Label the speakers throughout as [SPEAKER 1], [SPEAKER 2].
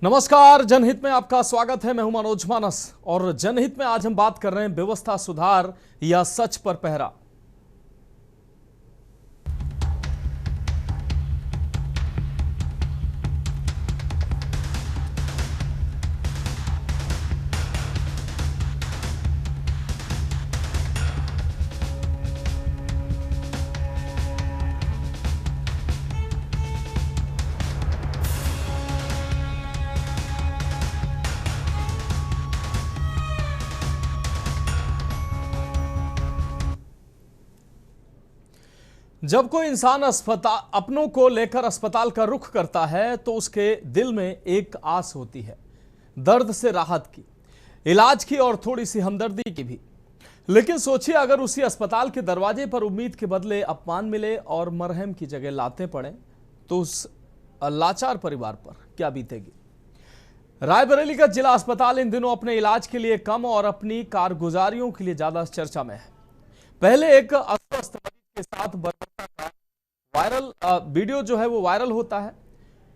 [SPEAKER 1] नमस्कार, जनहित में आपका स्वागत है। मैं हूं मनोज मानस और जनहित में आज हम बात कर रहे हैं व्यवस्था सुधार या सच पर पहरा। जब कोई इंसान अपनों को लेकर अस्पताल का रुख करता है तो उसके दिल में एक आस होती है, दर्द से राहत की, इलाज की और थोड़ी सी हमदर्दी की भी। लेकिन सोचिए, अगर उसी अस्पताल के दरवाजे पर उम्मीद के बदले अपमान मिले और मरहम की जगह लातें पड़े तो उस लाचार परिवार पर क्या बीतेगी। रायबरेली का जिला अस्पताल इन दिनों अपने इलाज के लिए कम और अपनी कारगुजारियों के लिए ज्यादा चर्चा में है। पहले एक अस्वस्थ मरीज के साथ बर्बरता का वायरल वीडियो जो है वो वायरल होता है,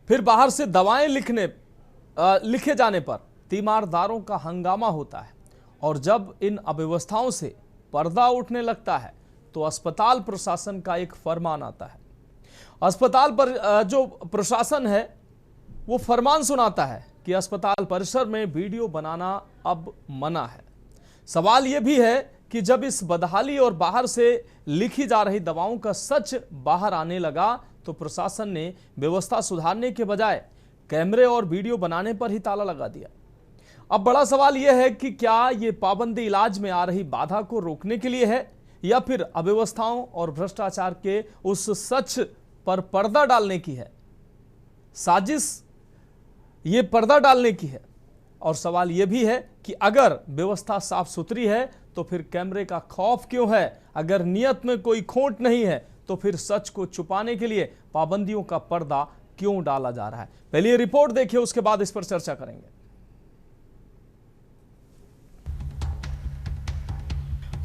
[SPEAKER 1] फिर बाहर से दवाएं लिखे जाने पर तीमारदारों का हंगामा होता है और जब इन अव्यवस्थाओं से पर्दा उठने लगता है तो अस्पताल प्रशासन का एक फरमान आता है। अस्पताल पर जो प्रशासन है वो फरमान सुनाता है कि अस्पताल परिसर में वीडियो बनाना अब मना है। सवाल यह भी है कि जब इस बदहाली और बाहर से लिखी जा रही दवाओं का सच बाहर आने लगा तो प्रशासन ने व्यवस्था सुधारने के बजाय कैमरे और वीडियो बनाने पर ही ताला लगा दिया। अब बड़ा सवाल यह है कि क्या ये पाबंदी इलाज में आ रही बाधा को रोकने के लिए है या फिर अव्यवस्थाओं और भ्रष्टाचार के उस सच पर पर्दा डालने की है। साजिश ये पर्दा डालने की है। और सवाल यह भी है कि अगर व्यवस्था साफ सुथरी है तो फिर कैमरे का खौफ क्यों है। अगर नियत में कोई खोट नहीं है तो फिर सच को छुपाने के लिए पाबंदियों का पर्दा क्यों डाला जा रहा है। पहले ये रिपोर्ट देखिए, उसके बाद इस पर चर्चा करेंगे।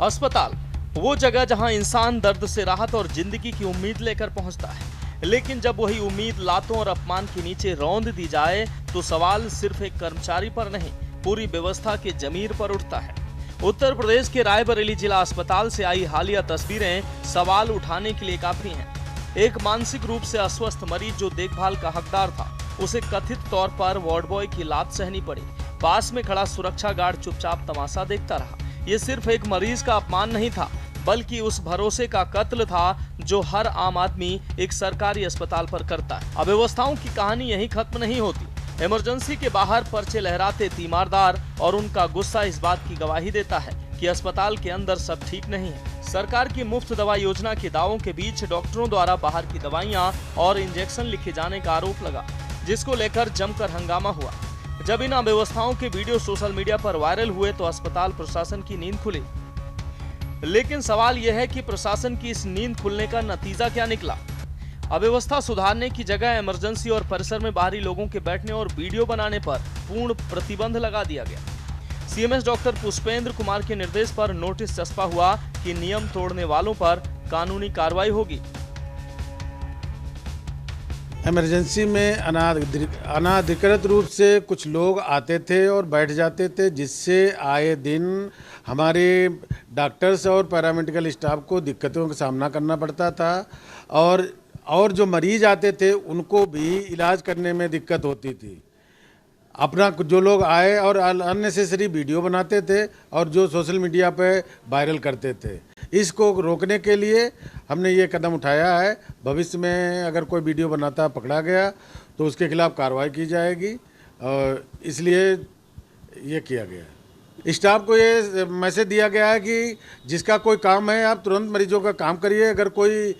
[SPEAKER 1] अस्पताल वो जगह जहां इंसान दर्द से राहत और जिंदगी की उम्मीद लेकर पहुंचता है, लेकिन जब वही उम्मीद लातों और अपमान के नीचे रौंद दी जाए तो सवाल सिर्फ एक कर्मचारी पर नहीं, पूरी व्यवस्था के जमीर पर उठता है। उत्तर प्रदेश के रायबरेली जिला अस्पताल से आई हालिया तस्वीरें सवाल उठाने के लिए काफी हैं। एक मानसिक रूप से अस्वस्थ मरीज जो देखभाल का हकदार था, उसे कथित तौर पर वार्ड बॉय की लात सहनी पड़ी। पास में खड़ा सुरक्षा गार्ड चुपचाप तमाशा देखता रहा। ये सिर्फ एक मरीज का अपमान नहीं था, बल्कि उस भरोसे का कत्ल था जो हर आम आदमी एक सरकारी अस्पताल पर करता है। अव्यवस्थाओं की कहानी यहीं खत्म नहीं होती। इमरजेंसी के बाहर पर्चे लहराते तीमारदार और उनका गुस्सा इस बात की गवाही देता है कि अस्पताल के अंदर सब ठीक नहीं है। सरकार की मुफ्त दवा योजना के दावों के बीच डॉक्टरों द्वारा बाहर की दवाइयां और इंजेक्शन लिखे जाने का आरोप लगा, जिसको लेकर जमकर हंगामा हुआ। जब इन अव्यवस्थाओं के वीडियो सोशल मीडिया पर वायरल हुए तो अस्पताल प्रशासन की नींद खुली। लेकिन सवाल यह है कि प्रशासन की इस नींद खुलने का नतीजा क्या निकला। अव्यवस्था सुधारने की जगह इमरजेंसी और परिसर में बाहरी लोगों के बैठने और वीडियो बनाने पर पूर्ण प्रतिबंध लगा दिया गया। सीएमएस डॉक्टर पुष्पेंद्र कुमार के निर्देश पर नोटिस चस्पा हुआ कि नियम तोड़ने वालों पर कानूनी कार्रवाई होगी।
[SPEAKER 2] इमरजेंसी में अनाधिकृत रूप से कुछ लोग आते थे और बैठ जाते थे, जिससे आए दिन हमारे डॉक्टर्स और पैरामेडिकल स्टाफ को दिक्कतों का सामना करना पड़ता था और जो मरीज आते थे उनको भी इलाज करने में दिक्कत होती थी। अपना जो लोग आए और अननेसेसरी वीडियो बनाते थे और जो सोशल मीडिया पे वायरल करते थे, इसको रोकने के लिए हमने ये कदम उठाया है। भविष्य में अगर कोई वीडियो बनाता पकड़ा गया तो उसके खिलाफ कार्रवाई की जाएगी और इसलिए ये किया गया है। स्टाफ को ये मैसेज दिया गया है कि जिसका कोई काम है आप तुरंत मरीजों का काम करिए। अगर कोई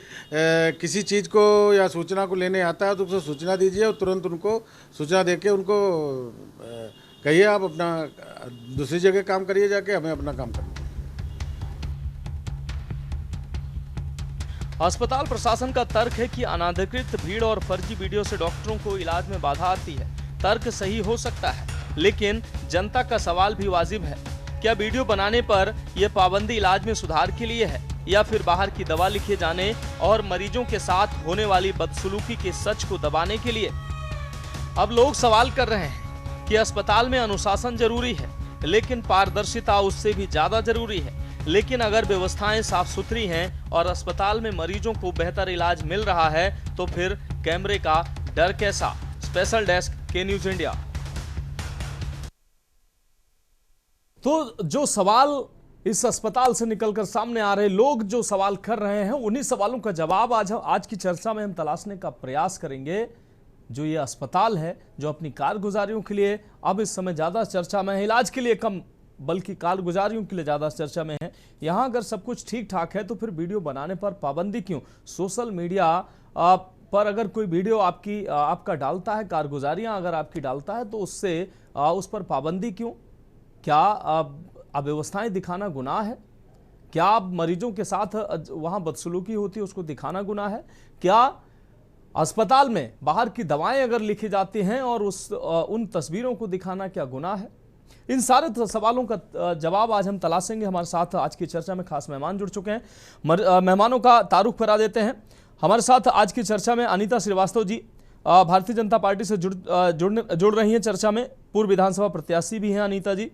[SPEAKER 2] किसी चीज़ को या सूचना को लेने आता है तो उसको सूचना दीजिए और तुरंत उनको सूचना देके उनको कहिए आप अपना दूसरी जगह काम करिए, जाके हमें अपना काम करना।
[SPEAKER 1] अस्पताल प्रशासन का तर्क है कि अनाधिकृत भीड़ और फर्जी वीडियो से डॉक्टरों को इलाज में बाधा आती है। तर्क सही हो सकता है, लेकिन जनता का सवाल भी वाजिब है। क्या वीडियो बनाने पर यह पाबंदी इलाज में सुधार के लिए है या फिर बाहर की दवा लिखे जाने और मरीजों के साथ होने वाली बदसलूकी के सच को दबाने के लिए? अब लोग सवाल कर रहे हैं कि अस्पताल में अनुशासन जरूरी है, लेकिन पारदर्शिता उससे भी ज्यादा जरूरी है। लेकिन अगर व्यवस्थाएं साफ सुथरी हैं और अस्पताल में मरीजों को बेहतर इलाज मिल रहा है तो फिर कैमरे का डर कैसा? स्पेशल डेस्क के न्यूज इंडिया। तो जो सवाल इस अस्पताल से निकलकर सामने आ रहे, लोग जो सवाल कर रहे हैं, उन्हीं सवालों का जवाब आज की चर्चा में हम तलाशने का प्रयास करेंगे। जो ये अस्पताल है, जो अपनी कारगुजारियों के लिए अब इस समय ज्यादा चर्चा में है, इलाज के लिए कम बल्कि कारगुजारियों के लिए ज्यादा चर्चा में है। यहां अगर सब कुछ ठीक ठाक है तो फिर वीडियो बनाने पर पाबंदी क्यों? सोशल मीडिया पर अगर कोई वीडियो आपका डालता है, कारगुजारियां अगर आपकी डालता है, तो उससे उस पर पाबंदी क्यों? क्या अव्यवस्थाएं दिखाना गुनाह है? क्या मरीजों के साथ वहां बदसलूकी होती है उसको दिखाना गुनाह है? क्या अस्पताल में बाहर की दवाएं अगर लिखी जाती हैं और उन तस्वीरों को दिखाना क्या गुनाह है? इन सारे सवालों का जवाब आज हम तलाशेंगे। हमारे साथ आज की चर्चा में खास मेहमान जुड़ चुके हैं। मेहमानों का तारुफ करा देते हैं। हमारे साथ आज की चर्चा में अनीता श्रीवास्तव जी भारतीय जनता पार्टी से जुड़ रही हैं चर्चा में। पूर्व विधानसभा प्रत्याशी भी हैं अनीता जी।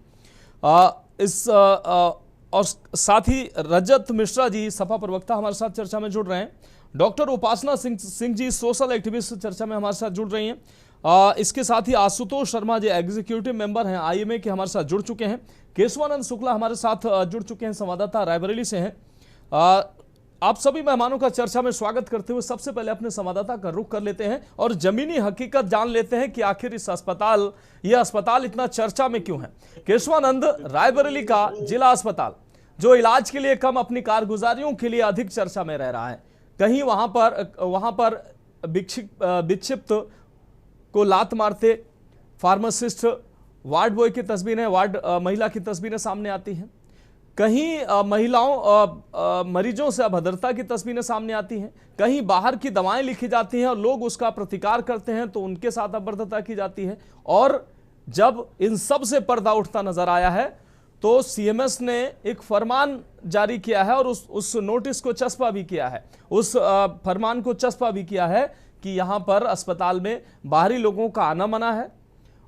[SPEAKER 1] और साथ ही रजत मिश्रा जी सपा प्रवक्ता हमारे साथ चर्चा में जुड़ रहे हैं। डॉक्टर उपासना सिंह जी सोशल एक्टिविस्ट चर्चा में हमारे साथ जुड़ रही हैं। इसके साथ ही आशुतोष शर्मा जी एग्जीक्यूटिव मेंबर हैं आईएमए के, हमारे साथ जुड़ चुके हैं। केशवानंद शुक्ला हमारे साथ जुड़ चुके हैं, संवाददाता रायबरेली से हैं। आप सभी मेहमानों का चर्चा में स्वागत करते हुए सबसे पहले अपने संवाददाता का रुख कर लेते हैं और जमीनी हकीकत जान लेते हैं कि आखिर यह अस्पताल इतना चर्चा में क्यों है। केशवानंद, रायबरेली का जिला अस्पताल जो इलाज के लिए कम अपनी कारगुजारियों के लिए अधिक चर्चा में रह रहा है, कहीं वहां पर विक्षिप्त को लात मारते फार्मासिस्ट, वार्ड बॉय की तस्वीरें, वार्ड महिला की तस्वीरें सामने आती हैं। कहीं मरीजों से अभद्रता की तस्वीरें सामने आती हैं। कहीं बाहर की दवाएं लिखी जाती हैं और लोग उसका प्रतिकार करते हैं तो उनके साथ अभद्रता की जाती है। और जब इन सब से पर्दा उठता नजर आया है तो सीएमएस ने एक फरमान जारी किया है और उस नोटिस को चस्पा भी किया है, उस फरमान को चस्पा भी किया है कि यहां पर अस्पताल में बाहरी लोगों का आना मना है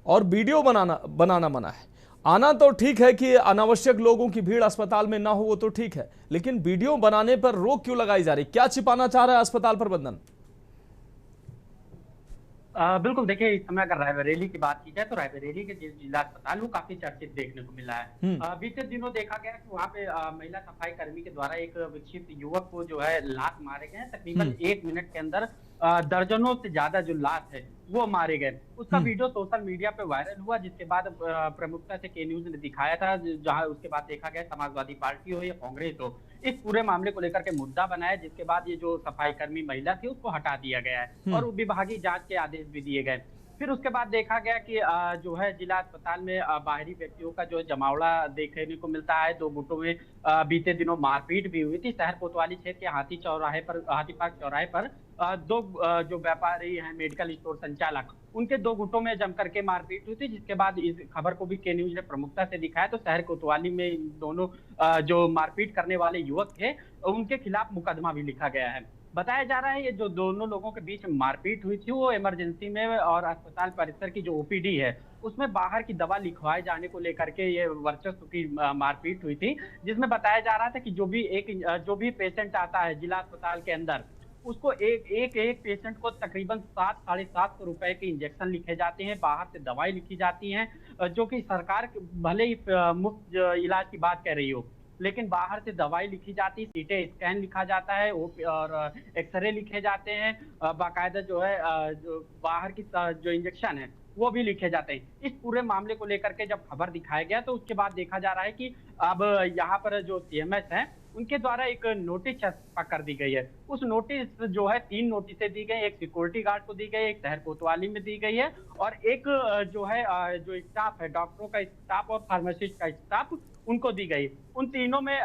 [SPEAKER 1] और वीडियो बनाना मना है। आना तो ठीक है कि अनावश्यक लोगों की भीड़ अस्पताल में ना हो, वो तो ठीक है, लेकिन वीडियो बनाने पर रोक क्यों लगाई जा रही? क्या छिपाना चाह रहा है अस्पताल प्रबंधन?
[SPEAKER 3] बिल्कुल, देखिए इस समय अगर रायबरेली की बात की जाए तो रायबरेली के जिला अस्पताल वो काफी चर्चित देखने को मिला है। बीते दिनों देखा गया कि वहाँ पे महिला सफाई कर्मी के द्वारा एक विक्षिप्त युवक को जो है लात मारे गए। तकरीबन 1 मिनट के अंदर दर्जनों से ज्यादा जो लात है वो मारे गए। उसका वीडियो सोशल मीडिया पे वायरल हुआ, जिसके बाद प्रमुखता से के न्यूज ने दिखाया था, जहां उसके बाद देखा गया समाजवादी पार्टी हो या कांग्रेस हो, इस पूरे मामले को लेकर के मुद्दा बनाया, जिसके बाद ये जो सफाई कर्मी महिला थी उसको हटा दिया गया है और विभागीय जांच के आदेश भी दिए गए। फिर उसके बाद देखा गया कि जो है जिला अस्पताल में बाहरी व्यक्तियों का जो जमावड़ा देखने को मिलता है। 2 गुटों में बीते दिनों मारपीट भी हुई थी। शहर कोतवाली क्षेत्र के हाथी पार्क चौराहे पर 2 जो व्यापारी हैं, मेडिकल स्टोर संचालक, उनके 2 गुटों में जम करके मारपीट हुई थी, जिसके बाद इस खबर को भी के न्यूज ने प्रमुखता से दिखाया। तो शहर कोतवाली में इन दोनों जो मारपीट करने वाले युवक थे उनके खिलाफ मुकदमा भी लिखा गया है। बताया जा रहा है ये जो दोनों लोगों के बीच मारपीट हुई थी वो इमरजेंसी में और अस्पताल परिसर की जो ओपीडी है उसमें बाहर की दवा लिखवाए जाने को लेकर के ये वर्चस्व की मारपीट हुई थी, जिसमें बताया जा रहा था कि जो भी पेशेंट आता है जिला अस्पताल के अंदर, उसको एक पेशेंट को तकरीबन 700-750 रुपए के इंजेक्शन लिखे जाते हैं, बाहर से दवाई लिखी जाती हैं, जो कि सरकार भले ही मुफ्त इलाज की बात कह रही हो, लेकिन बाहर से दवाई लिखी जाती है, सीटी स्कैन लिखा जाता है और एक्सरे लिखे जाते हैं, बाकायदा जो है जो बाहर की जो इंजेक्शन है वो भी लिखे जाते हैं। इस पूरे मामले को लेकर के जब खबर दिखाया गया तो उसके बाद देखा जा रहा है कि अब यहाँ पर जो सीएमएस है उनके द्वारा एक नोटिस छपा कर दी गई है। उस नोटिस जो है 3 नोटिसें दी गई, एक सिक्योरिटी गार्ड को दी गई, एक शहर कोतवाली में दी गई है और एक जो है जो स्टाफ है, डॉक्टरों का स्टाफ और फार्मासिस्ट का स्टाफ, उनको दी गई। उन तीनों में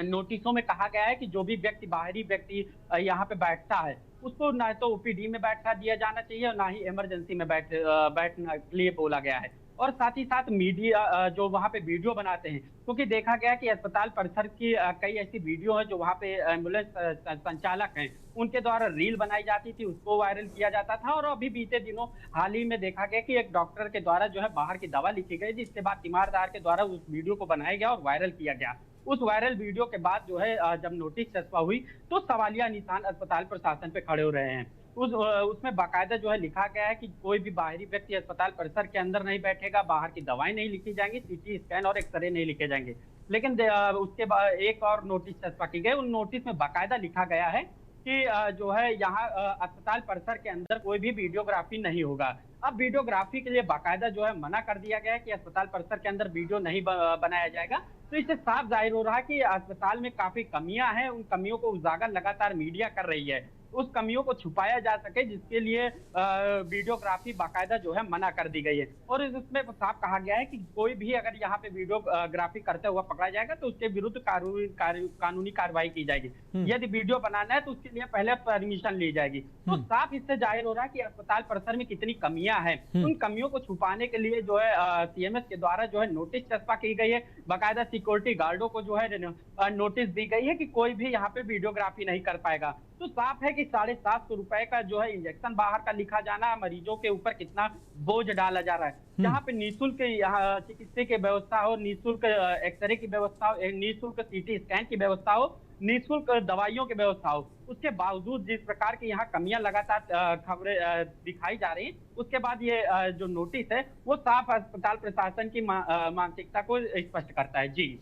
[SPEAKER 3] नोटिसों में कहा गया है कि जो भी व्यक्ति बाहरी व्यक्ति यहाँ पे बैठता है उसको ना तो ओपीडी में बैठा दिया जाना चाहिए और ना ही इमरजेंसी में बैठने के लिए बोला गया है। और साथ ही साथ मीडिया जो वहाँ पे वीडियो बनाते हैं, क्योंकि देखा गया कि अस्पताल परिसर की कई ऐसी वीडियो है जो वहाँ पे एम्बुलेंस संचालक हैं उनके द्वारा रील बनाई जाती थी, उसको वायरल किया जाता था। और अभी बीते दिनों हाल ही में देखा गया कि एक डॉक्टर के द्वारा जो है बाहर की दवा लिखी गई, जिसके बाद तीमारदार के द्वारा उस वीडियो को बनाया गया और वायरल किया गया। उस वायरल वीडियो के बाद जो है जब नोटिस चस्पा हुई तो सवालिया निशान अस्पताल प्रशासन पे खड़े हो रहे हैं। उसमें बाकायदा जो है लिखा गया है कि कोई भी बाहरी व्यक्ति अस्पताल परिसर के अंदर नहीं बैठेगा, बाहर की दवाएं नहीं लिखी जाएंगी, सीटी स्कैन और एक्सरे नहीं लिखे जाएंगे। लेकिन उसके बाद एक और नोटिस चस्पा की गई, उन नोटिस में बाकायदा लिखा गया है कि जो है यहाँ अस्पताल परिसर के अंदर कोई भी वीडियोग्राफी नहीं होगा। अब वीडियोग्राफी के लिए बाकायदा जो है मना कर दिया गया है कि अस्पताल परिसर के अंदर वीडियो नहीं बनाया जाएगा। तो इससे साफ जाहिर हो रहा है कि अस्पताल में काफी कमियां हैं, उन कमियों को उजागर लगातार मीडिया कर रही है, उस कमियों को छुपाया जा सके, जिसके लिए वीडियोग्राफी बाकायदा जो है मना कर दी गई है। और इसमें साफ कहा गया है कि कोई भी अगर यहाँ पे वीडियोग्राफी करते हुआ पकड़ा जाएगा तो उसके विरुद्ध कानूनी कार्रवाई की जाएगी। यदि वीडियो बनाना है तो उसके लिए पहले परमिशन ली जाएगी। तो साफ इससे जाहिर हो रहा है कि अस्पताल परिसर में कितनी कमियां हैं। उन कमियों को छुपाने के लिए जो है सीएमएस के द्वारा जो है नोटिस चस्पा की गई है, बाकायदा सिक्योरिटी गार्डों को जो है नोटिस दी गई है कि कोई भी यहाँ पे वीडियोग्राफी नहीं कर पाएगा। तो साफ है कि 750 रुपए का जो है इंजेक्शन बाहर का लिखा जाना, मरीजों के ऊपर कितना बोझ डाला जा रहा है। जहाँ पे निःशुल्क यहाँ चिकित्सा की व्यवस्था हो, निःशुल्क एक्सरे की व्यवस्था हो, निःशुल्क सीटी स्कैन की व्यवस्था हो, निःशुल्क दवाइयों की व्यवस्था हो, उसके बावजूद जिस प्रकार की यहाँ कमियां लगातार खबरें दिखाई जा रही हैं, उसके बाद ये जो नोटिस है वो साफ अस्पताल प्रशासन की मानसिकता को स्पष्ट करता है। जी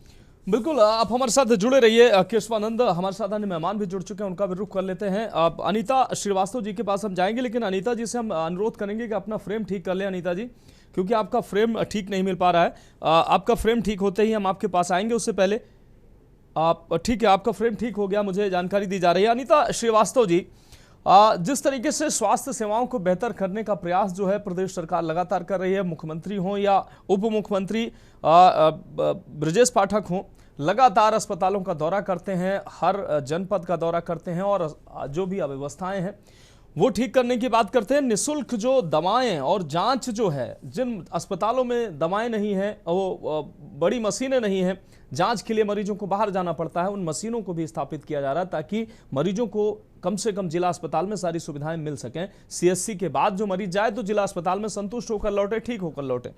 [SPEAKER 1] बिल्कुल, आप हमारे साथ जुड़े रहिए। केशवानंद हमारे साथ अन्य मेहमान भी जुड़ चुके हैं, उनका भी रुख कर लेते हैं। अब अनीता श्रीवास्तव जी के पास हम जाएंगे, लेकिन अनीता जी से हम अनुरोध करेंगे कि अपना फ्रेम ठीक कर लें अनीता जी, क्योंकि आपका फ्रेम ठीक नहीं मिल पा रहा है। आपका फ्रेम ठीक होते ही हम आपके पास आएंगे, उससे पहले आप ठीक है, आपका फ्रेम ठीक हो गया, मुझे जानकारी दी जा रही है। अनीता श्रीवास्तव जी, जिस तरीके से स्वास्थ्य सेवाओं को बेहतर करने का प्रयास जो है प्रदेश सरकार लगातार कर रही है, मुख्यमंत्री हों या उप मुख्यमंत्री ब्रजेश पाठक हों, लगातार अस्पतालों का दौरा करते हैं, हर जनपद का दौरा करते हैं और जो भी अव्यवस्थाएं हैं वो ठीक करने की बात करते हैं। निःशुल्क जो दवाएं और जांच जो है, जिन अस्पतालों में दवाएं नहीं हैं, वो बड़ी मशीनें नहीं हैं, जांच के लिए मरीजों को बाहर जाना पड़ता है, उन मशीनों को भी स्थापित किया जा रहा है ताकि मरीजों को कम से कम जिला अस्पताल में सारी सुविधाएं मिल सकें। सीएससी के बाद जो मरीज जाए तो जिला अस्पताल में संतुष्ट होकर लौटे, ठीक होकर लौटे।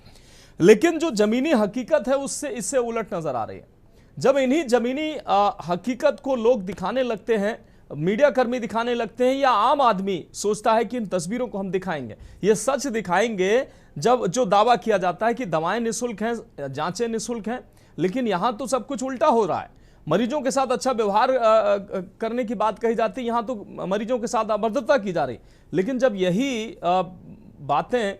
[SPEAKER 1] लेकिन जो जमीनी हकीकत है उससे इससे उलट नजर आ रही है। जब इन्हीं जमीनी हकीकत को लोग दिखाने लगते हैं, मीडिया कर्मी दिखाने लगते हैं, या आम आदमी सोचता है कि इन तस्वीरों को हम दिखाएंगे, ये सच दिखाएंगे, जब जो दावा किया जाता है कि दवाएं निःशुल्क हैं, जांचें निःशुल्क हैं, लेकिन यहां तो सब कुछ उल्टा हो रहा है। मरीजों के साथ अच्छा व्यवहार करने की बात कही जाती है, यहां तो मरीजों के साथ अभद्रता की जा रही। लेकिन जब यही बातें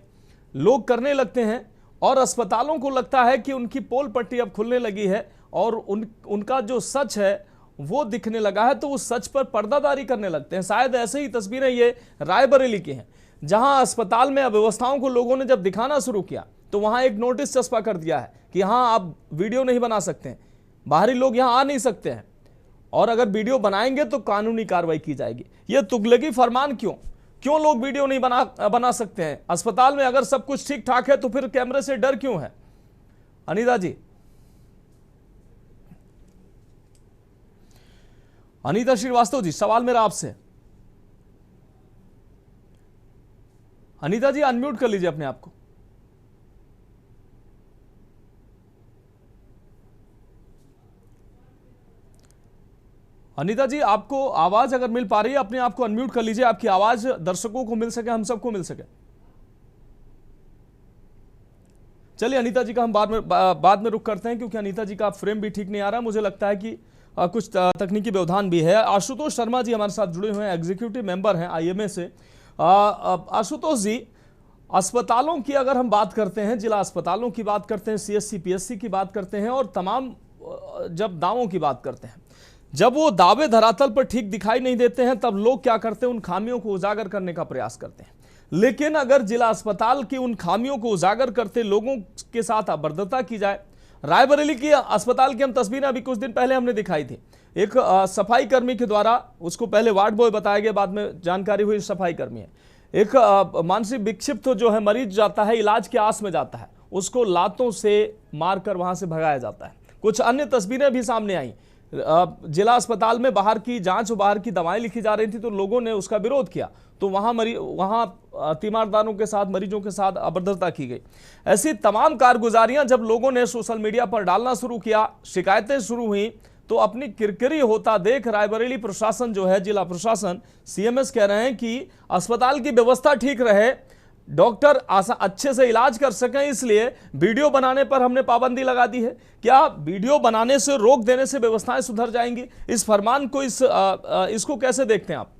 [SPEAKER 1] लोग करने लगते हैं और अस्पतालों को लगता है कि उनकी पोल पट्टी अब खुलने लगी है और उनका जो सच है वो दिखने लगा है, तो उस सच पर पर्दादारी करने लगते हैं। शायद ऐसे ही तस्वीरें ये रायबरेली की हैं, जहां अस्पताल में अव्यवस्थाओं को लोगों ने जब दिखाना शुरू किया तो वहां एक नोटिस चस्पा कर दिया है कि हाँ, आप वीडियो नहीं बना सकते हैं, बाहरी लोग यहां आ नहीं सकते हैं, और अगर वीडियो बनाएंगे तो कानूनी कार्रवाई की जाएगी। ये तुगलकी फरमान क्यों लोग वीडियो नहीं बना सकते हैं? अस्पताल में अगर सब कुछ ठीक ठाक है तो फिर कैमरे से डर क्यों है? अनीता जी, अनीता श्रीवास्तव जी, सवाल मेरा आपसे। अनीता जी, अनम्यूट कर लीजिए अपने आप को। अनीता जी, आपको आवाज अगर मिल पा रही है, अपने आप को अनम्यूट कर लीजिए, आपकी आवाज दर्शकों को मिल सके, हम सबको मिल सके। चलिए, अनीता जी का हम बाद में रुख करते हैं, क्योंकि अनीता जी का फ्रेम भी ठीक नहीं आ रहा। मुझे लगता है कि कुछ तकनीकी व्यवधान भी है। आशुतोष शर्मा जी हमारे साथ जुड़े हुए हैं, एग्जीक्यूटिव मेंबर हैं आईएमए से। आशुतोष जी, अस्पतालों की अगर हम बात करते हैं, जिला अस्पतालों की बात करते हैं, सीएससी पीएससी की बात करते हैं, और तमाम जब दावों की बात करते हैं, जब वो दावे धरातल पर ठीक दिखाई नहीं देते हैं, तब लोग क्या करते हैं, उन खामियों को उजागर करने का प्रयास करते हैं। लेकिन अगर जिला अस्पताल की उन खामियों को उजागर करते लोगों के साथ अभद्रता की जाए, रायबरेली की अस्पताल की हम तस्वीरें अभी कुछ दिन पहले हमने दिखाई थी, एक सफाई कर्मी के द्वारा, उसको पहले वार्ड बॉय बताया गया, बाद में जानकारी हुई सफाई कर्मी है, एक मानसिक विक्षिप्त जो है मरीज जाता है, इलाज के आस में जाता है, उसको लातों से मारकर वहां से भगाया जाता है। कुछ अन्य तस्वीरें भी सामने आई। जिला अस्पताल में बाहर की जांच और बाहर की दवाएं लिखी जा रही थी तो लोगों ने उसका विरोध किया, तो वहां तीमारदारों के साथ, मरीजों के साथ अभद्रता की गई। ऐसी तमाम कारगुजारियां जब लोगों ने सोशल मीडिया पर डालना शुरू किया, शिकायतें शुरू हुई, तो अपनी किरकिरी होता देख रायबरेली प्रशासन जो है, जिला प्रशासन, सीएमएस कह रहे हैं कि अस्पताल की व्यवस्था ठीक रहे, डॉक्टर अच्छे से इलाज कर सकें, इसलिए वीडियो बनाने पर हमने पाबंदी लगा दी है। क्या वीडियो बनाने से, रोक देने से व्यवस्थाएं सुधर जाएंगी? इस फरमान को, इसको कैसे देखते हैं आप?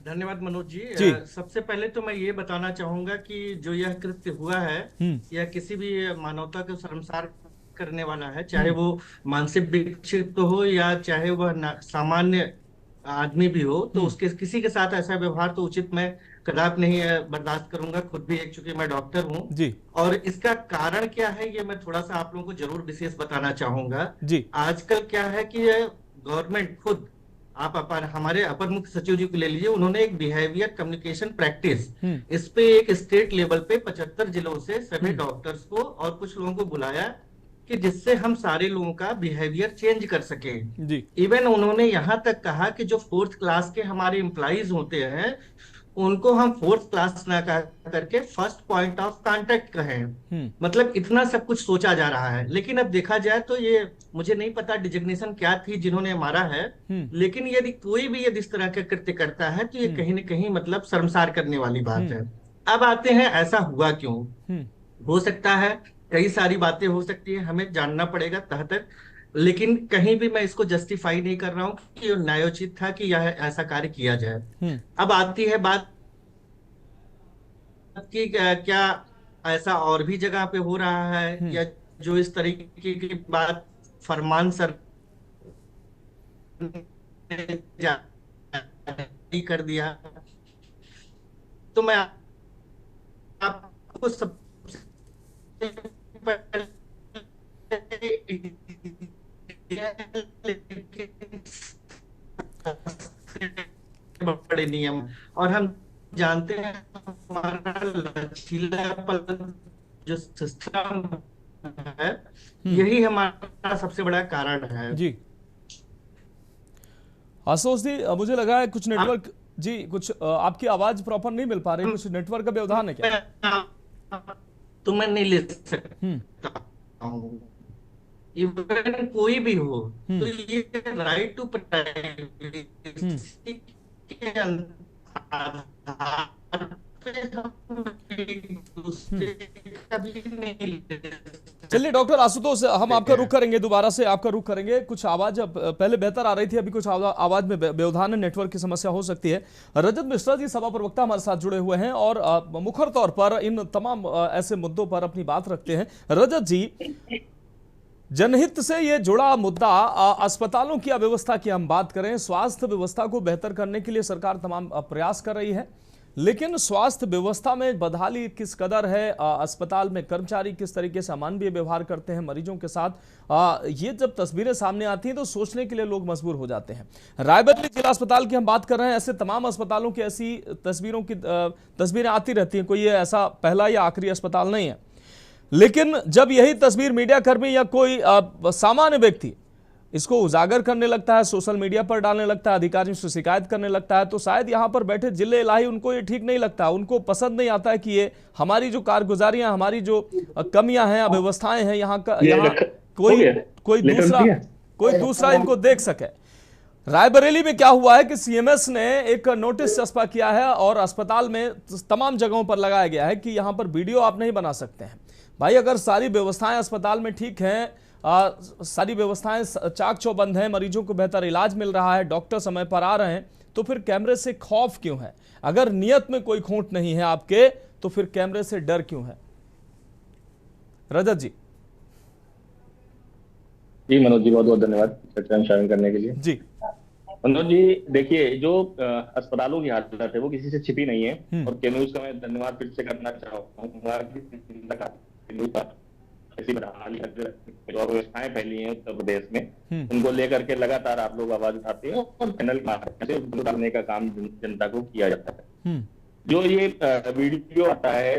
[SPEAKER 4] धन्यवाद मनोज जी। सबसे पहले तो मैं ये बताना चाहूंगा कि जो यह कृत्य हुआ है, यह किसी भी मानवता को शर्मसार करने वाला है, चाहे वो मानसिक विक्षिप्त हो या चाहे वह सामान्य आदमी भी हो, तो उसके किसी के साथ ऐसा व्यवहार तो उचित मैं कदापि नहीं बर्दाश्त करूंगा। खुद भी चूंकि मैं डॉक्टर हूँ
[SPEAKER 1] जी,
[SPEAKER 4] और इसका कारण क्या है ये मैं थोड़ा सा आप लोगों को जरूर विशेष बताना चाहूंगा
[SPEAKER 1] जी।
[SPEAKER 4] आजकल क्या है कि गवर्नमेंट खुद, आप हमारे अपर मुख्य सचिव जी को ले लीजिए, उन्होंने एक बिहेवियर कम्युनिकेशन प्रैक्टिस, इस पे एक स्टेट लेवल पे 75 जिलों से सभी डॉक्टर्स को और कुछ लोगों को बुलाया कि जिससे हम सारे लोगों का बिहेवियर चेंज कर सके जी। इवन उन्होंने यहाँ तक कहा कि जो 4th क्लास के हमारे एम्प्लॉइज होते हैं उनको हम 4th क्लास ना करके फर्स्ट पॉइंट ऑफ कांटेक्ट कहें। मतलब इतना सब कुछ सोचा जा रहा है, लेकिन अब देखा जाए तो ये मुझे नहीं पता डिजिग्नेशन क्या थी जिन्होंने मारा है, लेकिन यदि कोई भी यदि इस तरह के कृत्य करता है तो ये कहीं ना कहीं मतलब शर्मसार करने वाली बात है। अब आते हैं ऐसा हुआ क्यों। हो सकता है कई सारी बातें हो सकती है, हमें जानना पड़ेगा तह तक, लेकिन कहीं भी मैं इसको जस्टिफाई नहीं कर रहा हूं कि ये न्यायोचित था कि यह ऐसा कार्य किया जाए। अब आती है बात कि क्या ऐसा और भी जगह पे हो रहा है या जो इस तरीके की बात फरमान सर जारी कर दिया, तो मैं आपको सब बड़े नियम, और हम जानते हैं हमारा लचीलापन जो सिस्टम है यही हमारा सबसे बड़ा कारण है
[SPEAKER 1] जी। आशुतोष जी, मुझे लगा है कुछ नेटवर्क जी, कुछ आपकी आवाज प्रॉपर नहीं मिल पा रही, कुछ नेटवर्क का व्यवधान है क्या?
[SPEAKER 4] तो मैं नहीं ले सकता हूँ, इवन कोई भी हो, तो ये राइट टू प्राइवेसी के आधार पे हम
[SPEAKER 1] चलिए डॉक्टर आशुतोष, हम आपका रुख करेंगे, दोबारा से आपका रुख करेंगे। कुछ आवाज पहले बेहतर आ रही थी, अभी कुछ आवाज में व्यवधान है, नेटवर्क की समस्या हो सकती है। रजत मिश्रा जी सभा प्रवक्ता हमारे साथ जुड़े हुए हैं और मुखर तौर पर इन तमाम ऐसे मुद्दों पर अपनी बात रखते हैं। रजत जी, जनहित से ये जुड़ा मुद्दा, अस्पतालों की अव्यवस्था की हम बात करें, स्वास्थ्य व्यवस्था को बेहतर करने के लिए सरकार तमाम प्रयास कर रही है, लेकिन स्वास्थ्य व्यवस्था में बदहाली किस कदर है, अस्पताल में कर्मचारी किस तरीके से अमानवीय व्यवहार करते हैं मरीजों के साथ, ये जब तस्वीरें सामने आती हैं तो सोचने के लिए लोग मजबूर हो जाते हैं। रायबरेली जिला अस्पताल की हम बात कर रहे हैं, ऐसे तमाम अस्पतालों की ऐसी तस्वीरें आती रहती हैं, कोई ये ऐसा पहला या आखिरी अस्पताल नहीं है। लेकिन जब यही तस्वीर मीडिया कर्मी या कोई सामान्य व्यक्ति इसको उजागर करने लगता है, सोशल मीडिया पर डालने लगता है, अधिकारियों से शिकायत करने लगता है, तो शायद यहाँ पर बैठे जिले इलाही उनको ये ठीक नहीं लगता, उनको पसंद नहीं आता है कि ये हमारी जो कारगुजारियां, हमारी जो कमियां हैं, अव्यवस्थाएं हैं, यहाँ कोई दूसरा इनको देख सके। रायबरेली में क्या हुआ है कि सीएमएस ने एक नोटिस चस्पा किया है और अस्पताल में तमाम जगहों पर लगाया गया है कि यहाँ पर वीडियो आप नहीं बना सकते हैं। भाई, अगर सारी व्यवस्थाएं अस्पताल में ठीक हैं, सारी व्यवस्थाएं चाक चौबंद हैं, मरीजों को बेहतर इलाज मिल रहा है, डॉक्टर समय पर आ रहे हैं, तो फिर कैमरे से खौफ क्यों है? अगर नियत में कोई खोट नहीं है आपके, तो फिर कैमरे से डर क्यों है? रजत जी।
[SPEAKER 5] जी मनोज जी, बहुत बहुत धन्यवाद चर्चा में शामिल करने के लिए।
[SPEAKER 1] जी
[SPEAKER 5] मनोज जी, देखिए जो अस्पतालों की हालत है वो किसी से छिपी नहीं है, और के न्यूज का मैं धन्यवाद फिर से करना चाहूंगा कि ऐसी व्यवस्थाएं फैली हैं उत्तर प्रदेश में, उनको लेकर के लगातार आप लोग आवाज उठाते हैं और पैनल डालने का काम जनता को किया जाता है। जो ये वीडियो आता है,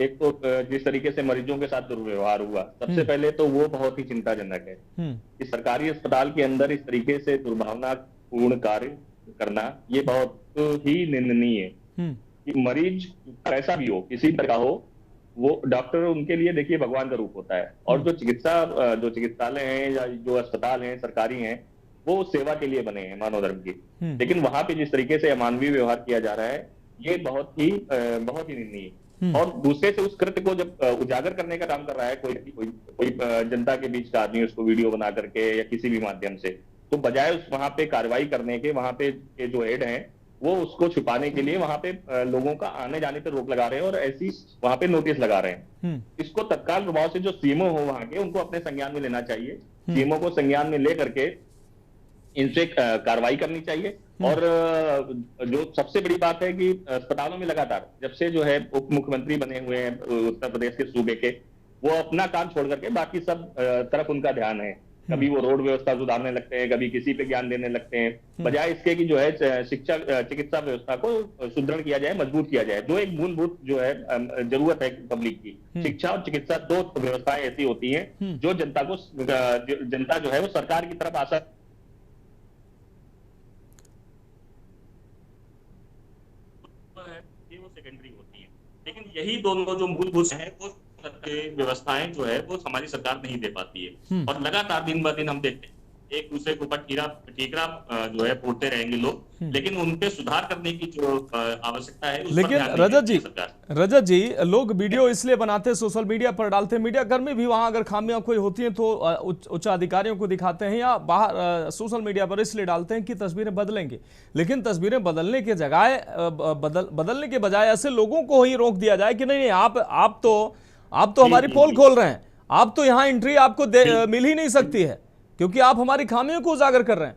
[SPEAKER 5] एक तो जिस तरीके से मरीजों के साथ दुर्व्यवहार हुआ, सबसे पहले तो वो बहुत ही चिंताजनक है कि सरकारी अस्पताल के अंदर इस तरीके से दुर्भावनापूर्ण कार्य करना, ये बहुत ही निंदनीय है कि मरीज कैसा भी हो, किसी तरह का हो, वो डॉक्टर उनके लिए देखिए भगवान का रूप होता है। और जो चिकित्सालय हैं या जो अस्पताल हैं सरकारी हैं, वो सेवा के लिए बने हैं, मानव धर्म की। लेकिन वहां पे जिस तरीके से अमानवीय व्यवहार किया जा रहा है, ये बहुत ही निंदनीय है। और दूसरे से उस कृत्य को जब उजागर करने का काम कर रहा है कोई जनता के बीच का आदमी, उसको वीडियो बना करके या किसी भी माध्यम से, तो बजाय उस वहां पे कार्रवाई करने के, वहां पे के जो हेड हैं वो उसको छुपाने के लिए वहां पे लोगों का आने जाने पे रोक लगा रहे हैं और ऐसी वहां पे नोटिस लगा रहे हैं। इसको तत्काल प्रभाव से जो सीएमओ हो वहां के, उनको अपने संज्ञान में लेना चाहिए। सीएमओ को संज्ञान में ले करके इनसे कार्रवाई करनी चाहिए। और जो सबसे बड़ी बात है कि अस्पतालों में लगातार जब से जो है उप मुख्यमंत्री बने हुए हैं उत्तर प्रदेश के सूबे के, वो अपना काम छोड़ करके बाकी सब तरफ उनका ध्यान है। कभी वो रोड व्यवस्था सुधारने लगते हैं, कभी किसी पे ज्ञान देने लगते हैं, बजाय इसके कि जो है चिकित्सा व्यवस्था को सुदृढ़ किया जाए, मजबूत किया जाए। जो एक मूलभूत जो है जरूरत है पब्लिक की, शिक्षा और चिकित्सा, दो व्यवस्थाएं ऐसी होती हैं जो जनता जो है वो सरकार की तरफ आशा वो सेकेंडरी होती है। लेकिन यही दोनों जो मूलभूत हैं वो व्यवस्थाएं जो है वो हमारी सरकार नहीं दे पाती है। और लगातार दिन ब दिन हम देखते हैं एक दूसरे के ऊपर ठीकरा जो है फोड़ते रहेंगे लोग, लेकिन उनपे सुधार करने की जो आवश्यकता है उस पर
[SPEAKER 1] लेकिन
[SPEAKER 5] ध्यान नहीं देती सरकार।
[SPEAKER 1] रजत जी, लोग वीडियो इसलिए बनाते हैं, सोशल मीडिया पर डालते हैं, मीडिया कर्मी भी वहां अगर खामियां कोई होती हैं तो उच्च अधिकारियों को दिखाते हैं या बाहर सोशल मीडिया पर इसलिए डालते हैं कि तस्वीरें बदलेंगे। लेकिन तस्वीरें बदलने के बदलने के बजाय ऐसे लोगों को ही रोक दिया जाए कि नहीं, आप तो हमारी पोल खोल रहे हैं, आप तो यहाँ एंट्री आपको मिल ही नहीं सकती है क्योंकि आप हमारी खामियों को उजागर कर रहे हैं।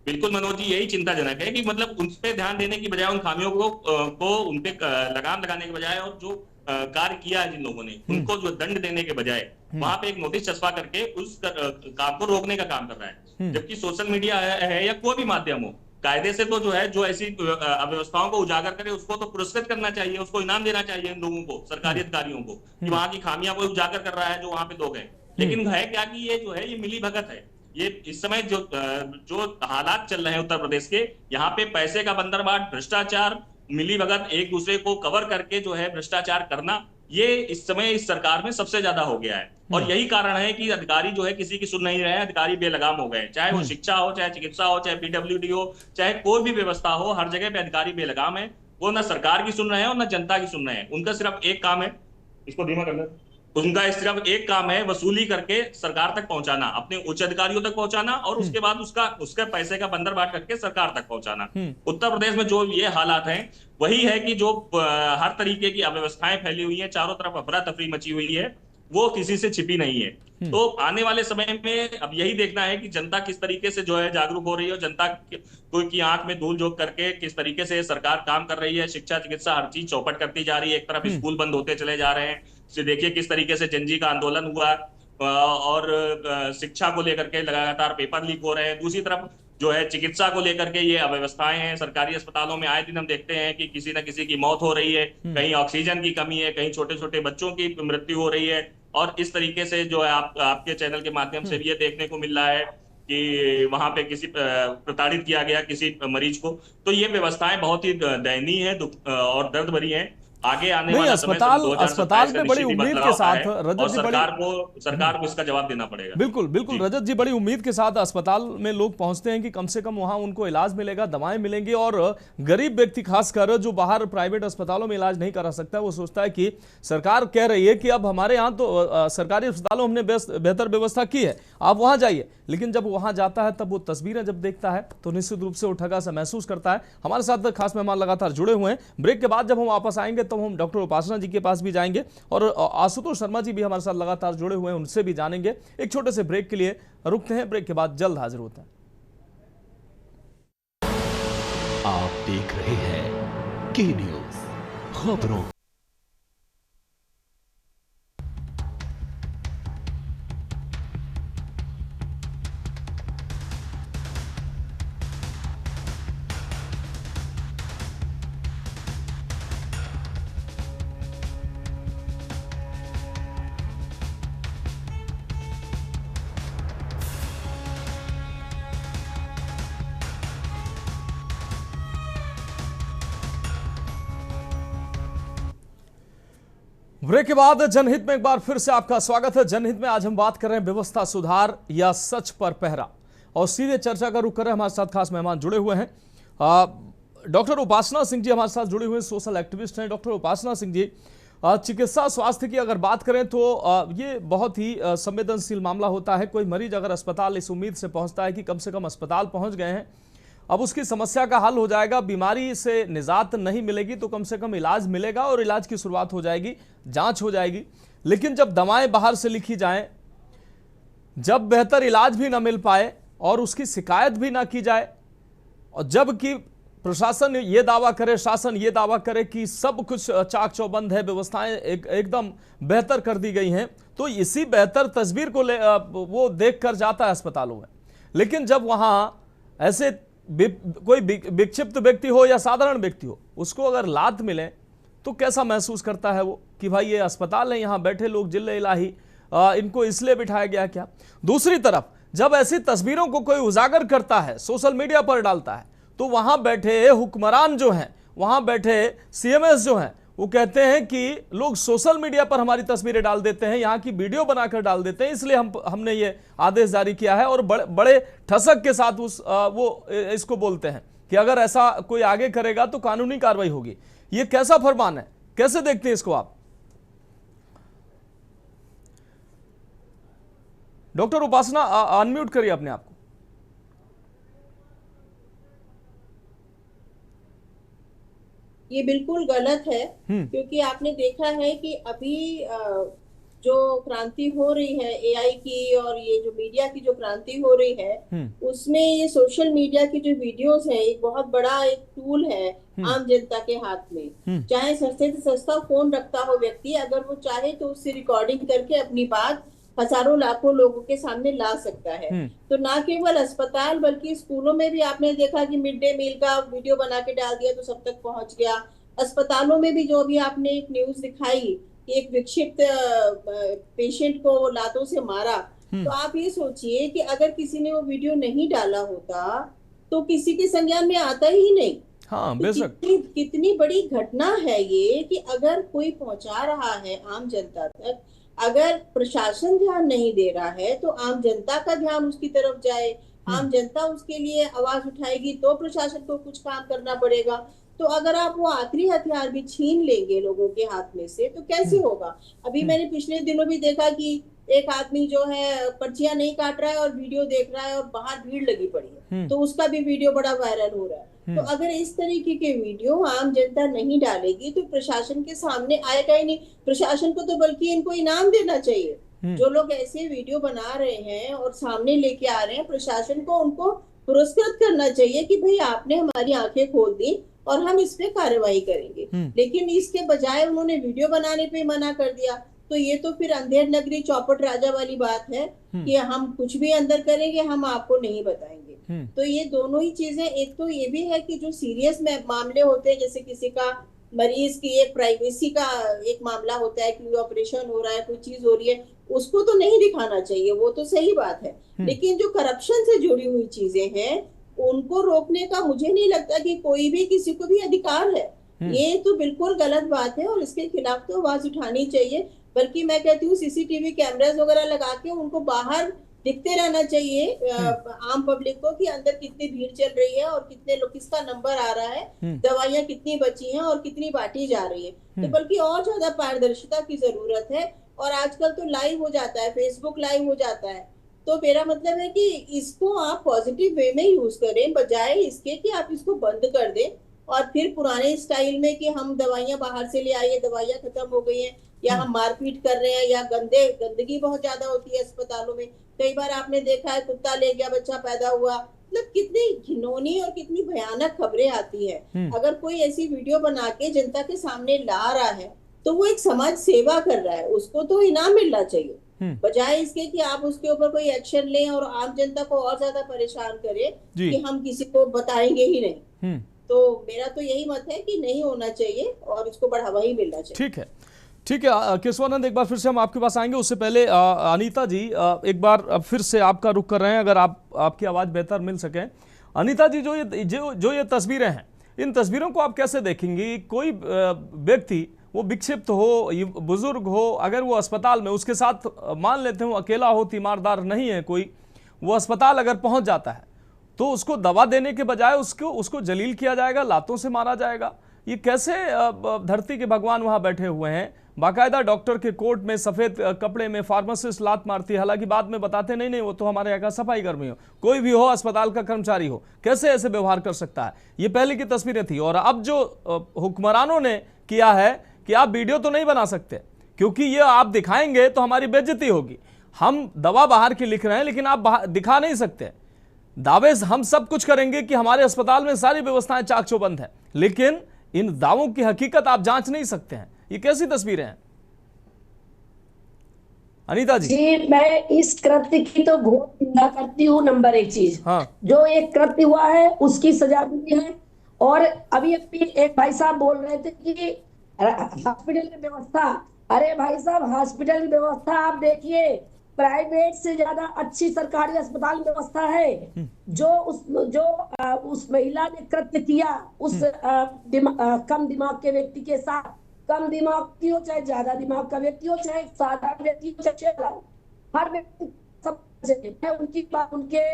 [SPEAKER 6] बिल्कुल मनोज जी, यही चिंताजनक है कि मतलब उन पे ध्यान देने की बजाय, उन खामियों को उन पे लगाम लगाने के बजाय और जो कार्य किया है जिन लोगों ने उनको जो दंड देने के बजाय वहां पे एक नोटिस चस्पा करके उस काम को रोकने का काम कर रहा है। जबकि सोशल मीडिया है या कोई भी माध्यम हो, कायदे से तो जो है जो ऐसी अव्यवस्थाओं को उजागर करे उसको तो पुरस्कृत करना चाहिए, उसको इनाम देना चाहिए इन लोगों को, सरकारी अधिकारियों को, कि वहां की खामियां को उजागर कर रहा है जो वहां पे लोग हैं। लेकिन है क्या कि ये जो है ये मिली भगत है। ये इस समय जो हालात चल रहे हैं उत्तर प्रदेश के, यहाँ पे पैसे का बंदरबाट, भ्रष्टाचार, मिली भगत, एक दूसरे को कवर करके जो है भ्रष्टाचार करना, ये इस समय इस सरकार में सबसे ज्यादा हो गया है। और यही कारण है कि अधिकारी जो है किसी की सुन नहीं रहे हैं, अधिकारी बेलगाम हो गए, चाहे वो शिक्षा हो, चाहे चिकित्सा हो, चाहे पीडब्ल्यूडी हो, चाहे कोई भी व्यवस्था हो, हर जगह पे अधिकारी बेलगाम है। वो ना सरकार की सुन रहे हैं और ना जनता की सुन रहे हैं। उनका सिर्फ एक काम है, इसको धीमा कर ले, उनका सिर्फ एक काम है वसूली करके सरकार तक पहुंचाना, अपने उच्च अधिकारियों तक पहुंचाना और उसके बाद उसका पैसे का बंदरबाट करके सरकार तक पहुंचाना। उत्तर प्रदेश में जो ये हालात हैं वही है कि जो हर तरीके की अव्यवस्थाएं फैली हुई हैं, चारों तरफ अफरा तफरी मची हुई है, वो किसी से छिपी नहीं है। तो आने वाले समय में अब यही देखना है कि जनता किस तरीके से जो है जागरूक हो रही है और जनता की आंख में धूल झोंक करके किस तरीके से सरकार काम कर रही है। शिक्षा चिकित्सा हर चीज चौपट करती जा रही है, एक तरफ स्कूल बंद होते चले जा रहे हैं, देखिए किस तरीके से जनजी का आंदोलन हुआ और शिक्षा को लेकर के लगातार पेपर लीक हो रहे हैं। दूसरी तरफ जो है चिकित्सा को लेकर के ये अव्यवस्थाएं हैं, सरकारी अस्पतालों में आए दिन हम देखते हैं कि किसी न किसी की मौत हो रही है, कहीं ऑक्सीजन की कमी है, कहीं छोटे छोटे बच्चों की मृत्यु हो रही है। और इस तरीके से जो है आपके चैनल के माध्यम से भी ये देखने को मिल रहा है कि वहां पे किसी प्रताड़ित किया गया किसी मरीज को। तो ये व्यवस्थाएं बहुत ही दयनीय है और दर्द भरी है। आगे आने वाला
[SPEAKER 1] अस्पताल में बड़ी उम्मीद के साथ
[SPEAKER 6] रजत जी सरकार को इसका जवाब देना पड़ेगा।
[SPEAKER 1] बिल्कुल रजत जी, बड़ी उम्मीद के साथ अस्पताल में लोग पहुंचते हैं कि कम से कम वहां उनको इलाज मिलेगा, दवाएं मिलेंगी। और गरीब व्यक्ति खासकर जो बाहर प्राइवेट अस्पतालों में इलाज नहीं करा सकता, वो सोचता है कि सरकार कह रही है कि अब हमारे यहाँ तो सरकारी अस्पतालों हमने बेहतर व्यवस्था की है, आप वहां जाइए। लेकिन जब वहां जाता है तब वो तस्वीरें जब देखता है तो निश्चित रूप से वो ठगा सा महसूस करता है। हमारे साथ खास मेहमान लगातार जुड़े हुए हैं। ब्रेक के बाद जब हम वापस आएंगे तो हम डॉक्टर उपासना जी के पास भी जाएंगे और आशुतोष शर्मा जी भी हमारे साथ लगातार जुड़े हुए हैं, उनसे भी जानेंगे। एक छोटे से ब्रेक के लिए रुकते हैं, ब्रेक के बाद जल्द हाजिर होते हैं।
[SPEAKER 7] आप देख रहे हैं के न्यूज़ खबरों।
[SPEAKER 1] ब्रेक के बाद जनहित में एक बार फिर से आपका स्वागत है। जनहित में आज हम बात कर रहे हैं व्यवस्था सुधार या सच पर पहरा, और सीधे चर्चा का रुख कर रहे हैं। हमारे साथ खास मेहमान जुड़े हुए हैं। डॉक्टर उपासना सिंह जी हमारे साथ जुड़े हुए सोशल एक्टिविस्ट हैं। डॉक्टर उपासना सिंह जी, चिकित्सा स्वास्थ्य की अगर बात करें तो ये बहुत ही संवेदनशील मामला होता है। कोई मरीज अगर अस्पताल इस उम्मीद से पहुंचता है कि कम से कम अस्पताल पहुंच गए हैं, अब उसकी समस्या का हल हो जाएगा, बीमारी से निजात नहीं मिलेगी तो कम से कम इलाज मिलेगा और इलाज की शुरुआत हो जाएगी, जांच हो जाएगी। लेकिन जब दवाएं बाहर से लिखी जाएं, जब बेहतर इलाज भी ना मिल पाए और उसकी शिकायत भी ना की जाए, और जबकि प्रशासन ये दावा करे, शासन ये दावा करे कि सब कुछ चाक चौबंद है, व्यवस्थाएं एकदम बेहतर कर दी गई हैं, तो इसी बेहतर तस्वीर को वो देख कर जाता है अस्पतालों में। लेकिन जब वहां ऐसे कोई विक्षिप्त व्यक्ति हो या साधारण व्यक्ति हो, उसको अगर लात मिले तो कैसा महसूस करता है वो कि भाई ये अस्पताल है, यहाँ बैठे लोग जिल्ले इलाही, इनको इसलिए बिठाया गया क्या। दूसरी तरफ जब ऐसी तस्वीरों को कोई उजागर करता है, सोशल मीडिया पर डालता है, तो वहां बैठे हुक्मरान जो हैं, वहां बैठे सीएमएस जो हैं, वो कहते हैं कि लोग सोशल मीडिया पर हमारी तस्वीरें डाल देते हैं, यहाँ की वीडियो बनाकर डाल देते हैं, इसलिए हमने ये आदेश जारी किया है। और बड़े ठसक के साथ वो इसको बोलते हैं कि अगर ऐसा कोई आगे करेगा तो कानूनी कार्रवाई होगी। ये कैसा फरमान है, कैसे देखते हैं इसको आप? डॉक्टर उपासना, अनम्यूट करिए अपने आप को।
[SPEAKER 8] ये बिल्कुल गलत है, क्योंकि आपने देखा है कि अभी जो क्रांति हो रही है एआई की और ये जो मीडिया की जो क्रांति हो रही है, उसमें ये सोशल मीडिया की जो वीडियोस है एक बहुत बड़ा एक टूल है आम जनता के हाथ में। चाहे सस्ते से सस्ता फोन रखता हो व्यक्ति, अगर वो चाहे तो उससे रिकॉर्डिंग करके अपनी बात हजारों लाखों लोगों के सामने ला सकता है। तो ना केवल अस्पताल बल्कि स्कूलों में भी आपने देखा कि मिड डे मील का वीडियो बना के डाल दिया तो सब तक पहुंच गया। अस्पतालों में भी जो अभी आपने एक न्यूज दिखाई कि एक विक्षिप्त पेशेंट को लातों से मारा, तो आप ये सोचिए कि अगर किसी ने वो वीडियो नहीं डाला होता तो किसी के संज्ञान में आता ही नहीं।
[SPEAKER 1] हाँ,
[SPEAKER 8] बेशक। कितनी बड़ी घटना है ये कि अगर कोई पहुंचा रहा है आम जनता तक, अगर प्रशासन ध्यान नहीं दे रहा है तो आम जनता का ध्यान उसकी तरफ जाए, आम जनता उसके लिए आवाज उठाएगी तो प्रशासन को कुछ काम करना पड़ेगा। तो अगर आप वो आखिरी हथियार भी छीन लेंगे लोगों के हाथ में से तो कैसे होगा। अभी मैंने पिछले दिनों भी देखा कि एक आदमी जो है पर्चियां नहीं काट रहा है और वीडियो देख रहा है और बाहर भीड़ लगी पड़ी है, तो उसका भी वीडियो बड़ा वायरल हो रहा है। तो अगर इस तरीके के वीडियो आम जनता नहीं डालेगी तो प्रशासन के सामने आएगा ही नहीं। प्रशासन को तो बल्कि इनको इनाम देना चाहिए, जो लोग ऐसे वीडियो बना रहे हैं और सामने लेके आ रहे हैं, प्रशासन को उनको पुरस्कृत करना चाहिए कि भाई आपने हमारी आंखें खोल दी और हम इस पे कार्रवाई करेंगे। लेकिन इसके बजाय उन्होंने वीडियो बनाने पे मना कर दिया। तो ये तो फिर अंधेर नगरी चौपट राजा वाली बात है कि हम कुछ भी अंदर करेंगे, हम आपको नहीं बताएंगे। तो ये दोनों ही चीजें, एक तो ये भी है कि जो सीरियस मामले होते हैं, जैसे किसी का मरीज की एक प्राइवेसी का एक मामला होता है कि ऑपरेशन हो रहा है, कोई चीज हो रही है, उसको तो नहीं दिखाना चाहिए, वो तो सही बात है। लेकिन जो करप्शन से जुड़ी हुई चीजें हैं उनको रोकने का मुझे नहीं लगता कि कोई भी किसी को भी अधिकार है। ये तो बिल्कुल गलत बात है और इसके खिलाफ तो आवाज उठानी चाहिए। बल्कि मैं कहती हूँ सीसीटीवी कैमरास वगैरह लगा के उनको बाहर दिखते रहना चाहिए आम पब्लिक को कि अंदर कितनी भीड़ चल रही है और कितने लोग, किसका नंबर आ रहा है, दवाइयां कितनी बची हैं और कितनी बांटी जा रही है। तो बल्कि और ज्यादा पारदर्शिता की जरूरत है। और आजकल तो लाइव हो जाता है, फेसबुक लाइव हो जाता है। तो मेरा मतलब है कि इसको आप पॉजिटिव वे में यूज करें, बजाय इसके कि आप इसको बंद कर दें और फिर पुराने स्टाइल में कि हम दवाइयां बाहर से ले आइए, दवाइयां खत्म हो गई हैं, या हम मारपीट कर रहे हैं, या गंदगी बहुत ज्यादा होती है अस्पतालों में। कई बार आपने देखा है कुत्ता ले गया, बच्चा पैदा हुआ, मतलब कितनी घिनौनी और कितनी भयानक खबरें आती है। अगर कोई ऐसी वीडियो बना के जनता के सामने ला रहा है तो वो एक समाज सेवा कर रहा है, उसको तो इनाम मिलना चाहिए, बजाय इसके कि आप उसके ऊपर कोई एक्शन लें और आम जनता को और ज्यादा परेशान करें कि हम किसी को बताएंगे ही नहीं। तो मेरा तो यही मत है कि नहीं होना चाहिए और इसको बढ़ावा ही मिलना चाहिए।
[SPEAKER 1] ठीक है, ठीक है केशवानंद, एक बार फिर से हम आपके पास आएंगे। उससे पहले अनीता जी एक बार फिर से आपका रुख कर रहे हैं, अगर आपकी आवाज़ बेहतर मिल सके। अनीता जी, जो ये तस्वीरें हैं, इन तस्वीरों को आप कैसे देखेंगी? कोई व्यक्ति वो विक्षिप्त हो, बुजुर्ग हो, अगर वो अस्पताल में, उसके साथ मान लेते हो अकेला हो, तीमारदार नहीं है कोई, वो अस्पताल अगर पहुंच जाता है तो उसको दवा देने के बजाय उसको जलील किया जाएगा, लातों से मारा जाएगा। ये कैसे धरती के भगवान वहां बैठे हुए हैं, बाकायदा डॉक्टर के कोट में, सफेद कपड़े में फार्मासिस्ट लात मारती है, हालांकि बाद में बताते नहीं वो तो हमारे यहाँ का सफाई कर्मी हो, कोई भी हो, अस्पताल का कर्मचारी हो, कैसे ऐसे व्यवहार कर सकता है। ये पहले की तस्वीरें थी। और अब जो हुक्मरानों ने किया है कि आप वीडियो तो नहीं बना सकते, क्योंकि ये आप दिखाएंगे तो हमारी बेइज्जती होगी। हम दवा बाहर की लिख रहे हैं लेकिन आप दिखा नहीं सकते। दावे हम सब कुछ करेंगे कि हमारे अस्पताल में सारी व्यवस्थाएं चाक चौबंद है, लेकिन इन दावों की हकीकत आप जांच नहीं सकते हैं। ये कैसी तस्वीरें हैं अनीता जी?
[SPEAKER 9] जी, मैं इस कृत्य की तो घोर निंदा करती हूँ। नंबर एक चीज,
[SPEAKER 1] हाँ, जो
[SPEAKER 9] एक कृत्य हुआ है उसकी सजा भी है। और अभी एक भाई साहब बोल रहे थे कि हॉस्पिटल की व्यवस्था, अरे भाई साहब, हॉस्पिटल की व्यवस्था आप देखिए, प्राइवेट से ज्यादा अच्छी सरकारी अस्पताल में व्यवस्था है। जो उस महिला ने कृत्य किया, उस कम दिमाग के व्यक्ति के साथ, कम दिमाग की हो चाहे ज्यादा दिमाग का व्यक्ति हो, चाहे साधारण व्यक्ति हो, चाहे हर व्यक्ति सब, मैं उनकी बात, उनके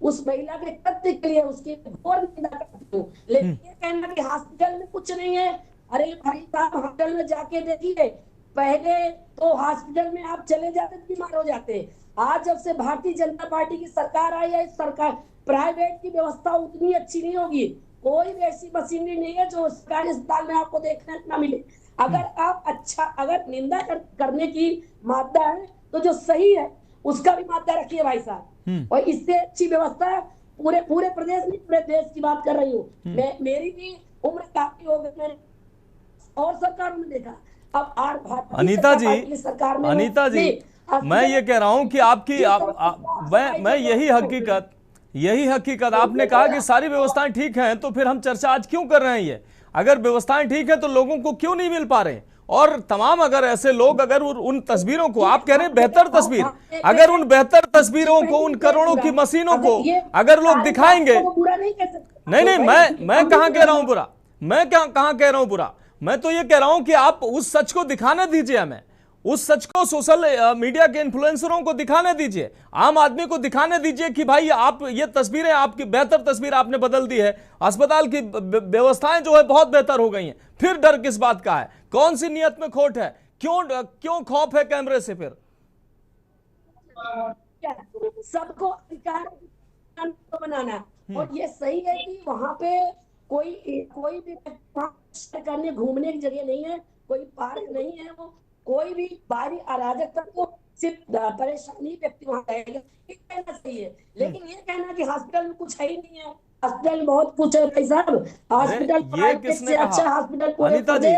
[SPEAKER 9] उस महिला के कृत्य के लिए उसकी घोर निंदा करती हूँ। लेकिन ये कहना कि हॉस्पिटल में कुछ नहीं है, अरे भाई साहब, हॉस्पिटल में जाके देखिए, पहले तो हॉस्पिटल में आप चले जाते बीमार हो जाते। आज जब से भारतीय जनता पार्टी की सरकार आई है, सरकार प्राइवेट की व्यवस्था उतनी अच्छी नहीं होगी। कोई भी ऐसी मशीनरी नहीं है जो सरकारी अस्पताल में आपको देखने न मिले। अगर आप अगर निंदा करने की मादा है तो जो सही है उसका भी मादा रखिए भाई साहब। और इससे अच्छी व्यवस्था पूरे प्रदेश में, पूरे देश की बात कर रही हूँ मैं। मेरी भी उम्र काफी हो गई, मैंने और सरकार में देखा। अब
[SPEAKER 1] अनीता जी, मैं ये कह रहा हूं कि आपकी मैं यही हकीकत आपने कहा कि सारी व्यवस्थाएं ठीक हैं, तो फिर हम चर्चा आज क्यों कर रहे हैं? ये अगर व्यवस्थाएं ठीक है तो लोगों को क्यों नहीं मिल पा रहे? और तमाम अगर ऐसे लोग, अगर उन तस्वीरों को, आप कह रहे हैं बेहतर तस्वीर, अगर उन बेहतर तस्वीरों को, उन करोड़ों की मशीनों को अगर लोग दिखाएंगे, नहीं, मैं कहां कह रहा हूं बुरा, मैं कहां कह रहा हूं बुरा, मैं तो ये कह रहा हूं कि आप उस सच को दिखाने दीजिए, हमें उस सच को सोशल मीडिया के इन्फ्लुएंसरों को दिखाने दीजिए, आम आदमी को दिखाने दीजिए कि भाई आप ये तस्वीरें, आपकी बेहतर तस्वीर आपने बदल दी है, अस्पताल की व्यवस्थाएं जो है बहुत बेहतर हो गई हैं। फिर डर किस बात का है? कौन सी नियत में खोट है? क्यों खौफ है कैमरे से? फिर
[SPEAKER 9] सबको अधिकार बनाना, और ये सही है कि वहां पे कोई भी करने घूमने की जगह नहीं है, कोई पार्क नहीं है, वो कोई भी बाहरी अराजकता को सिर्फ परेशानी व्यक्ति वहां रहेगा, ये कहना चाहिए। लेकिन ये कहना कि हॉस्पिटल में कुछ है ही नहीं है, हॉस्पिटल में बहुत कुछ है भाई साहब। हॉस्पिटल से अच्छा हॉस्पिटल
[SPEAKER 1] अनीता जी,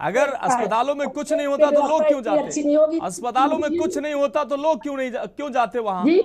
[SPEAKER 1] अगर अस्पतालों में कुछ नहीं होता तो लोग क्यों जाते? अस्पतालों में कुछ नहीं होता तो लोग क्यों जाते वहां?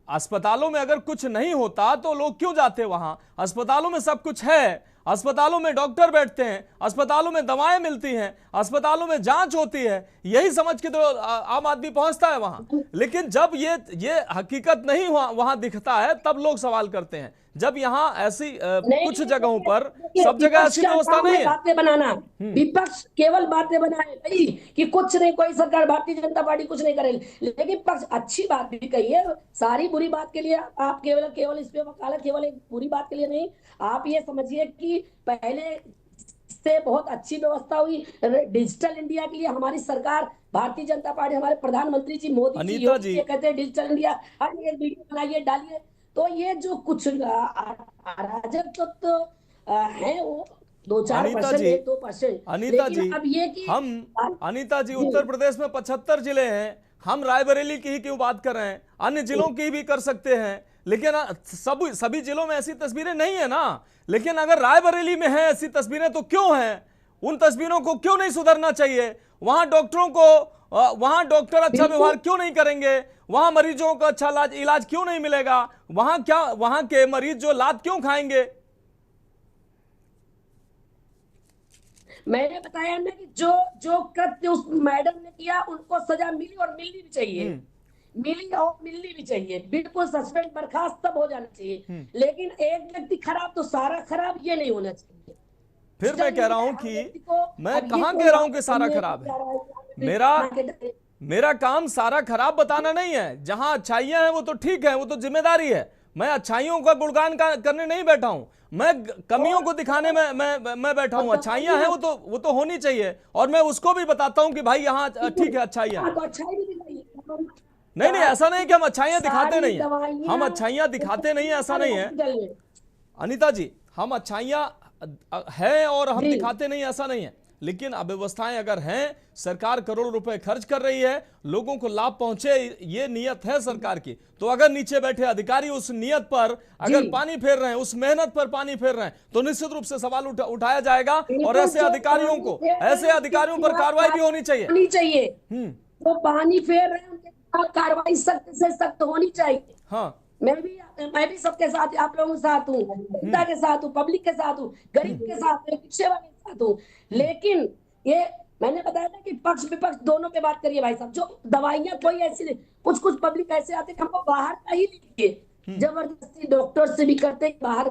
[SPEAKER 1] अस्पतालों में अगर कुछ नहीं होता तो लोग क्यों जाते वहां? अस्पतालों में सब कुछ है, अस्पतालों में डॉक्टर बैठते हैं, अस्पतालों में दवाएं मिलती हैं, अस्पतालों में जांच होती है, यही समझ के तो आम आदमी पहुंचता है वहां। लेकिन जब ये हकीकत नहीं वहां दिखता है तब लोग सवाल करते हैं। जब यहाँ ऐसी कुछ जगहों पर, सब जगह ऐसी व्यवस्था नहीं है।
[SPEAKER 9] बातें बनाना, विपक्ष केवल बातें बनाए भाई कि कुछ नहीं, कोई सरकार, भारतीय जनता पार्टी कुछ नहीं करेगी, लेकिन पक्ष अच्छी बात भी कहिए। सारी बुरी बात के लिए आप केवल इस पे वकालत, केवल एक बुरी बात के लिए नहीं। आप ये समझिए कि पहले से बहुत अच्छी व्यवस्था हुई। डिजिटल इंडिया के लिए हमारी सरकार, भारतीय जनता पार्टी, हमारे प्रधानमंत्री जी मोदी जी कहते हैं डिजिटल इंडिया, हर एक वीडियो बनाइए, डालिए। तो ये जो कुछ अराजक तो है वो 2-4%, 2%।
[SPEAKER 1] अनीता जी, अब ये कि अनीता जी, उत्तर प्रदेश में 75 जिले हैं, हम रायबरेली की ही क्यों बात कर रहे हैं? अन्य जिलों की भी कर सकते हैं, लेकिन सभी जिलों में ऐसी तस्वीरें नहीं है ना। लेकिन अगर रायबरेली में है ऐसी तस्वीरें तो क्यों हैं? उन तस्वीरों को क्यों नहीं सुधरना चाहिए? वहां डॉक्टर अच्छा व्यवहार क्यों नहीं करेंगे? वहां मरीजों का अच्छा इलाज क्यों नहीं मिलेगा? वहां के मरीज जो लात क्यों खाएंगे?
[SPEAKER 9] मैंने बताया ना कि जो कृत्य उस मैडम ने किया उनको सजा मिली और मिलनी भी चाहिए, मिलनी भी चाहिए। बिल्कुल सस्पेंड, बर्खास्त सब हो जाना चाहिए। लेकिन एक व्यक्ति खराब तो सारा खराब, ये नहीं होना चाहिए।
[SPEAKER 1] फिर मैं कह रहा हूं कि मैं कहां कह रहा हूं कि सारा खराब है। मेरा काम सारा खराब बताना नहीं है। जहां अच्छाइयां हैं वो तो ठीक है, वो तो जिम्मेदारी है। मैं अच्छाइयों का गुणगान करने नहीं बैठा हूं, मैं कमियों को दिखाने में मैं बैठा हूं। अच्छाइयां हैं वो तो होनी चाहिए, और मैं उसको भी बताता हूं कि भाई यहाँ ठीक है, अच्छाइयां हैं। नहीं नहीं, ऐसा नहीं कि हम अच्छाइयां दिखाते नहीं है, हम अच्छाइयां दिखाते नहीं है, ऐसा नहीं है अनीता जी, हम अच्छाइयां हैं और हम दिखाते नहीं, ऐसा नहीं है। लेकिन अव्यवस्थाएं अगर हैं, सरकार करोड़ों रुपए खर्च कर रही है, लोगों को लाभ पहुंचे, ये नियत है सरकार की, तो अगर नीचे बैठे अधिकारी उस नियत पर अगर पानी फेर रहे हैं, उस मेहनत पर पानी फेर रहे हैं, तो निश्चित रूप से सवाल उठाया जाएगा, और ऐसे अधिकारियों पर कार्रवाई भी होनी चाहिए।
[SPEAKER 9] वो पानी फेर रहे हैं, उनके खिलाफ कार्रवाई सख्त से सख्त होनी चाहिए।
[SPEAKER 1] हाँ,
[SPEAKER 9] मैं भी सबके साथ, आप लोगों के साथ हूँ, जनता के साथ हूँ, पब्लिक के साथ हूँ, गरीब के साथ हूँ, रिक्शे वाले के साथ हूँ। लेकिन ये मैंने बताया था कि पक्ष विपक्ष दोनों पे बात करिए भाई साहब। जो दवाइयां कोई ऐसी, कुछ पब्लिक ऐसे आते हमको बाहर का ही लिखिए, जबरदस्ती डॉक्टर से भी करते बाहर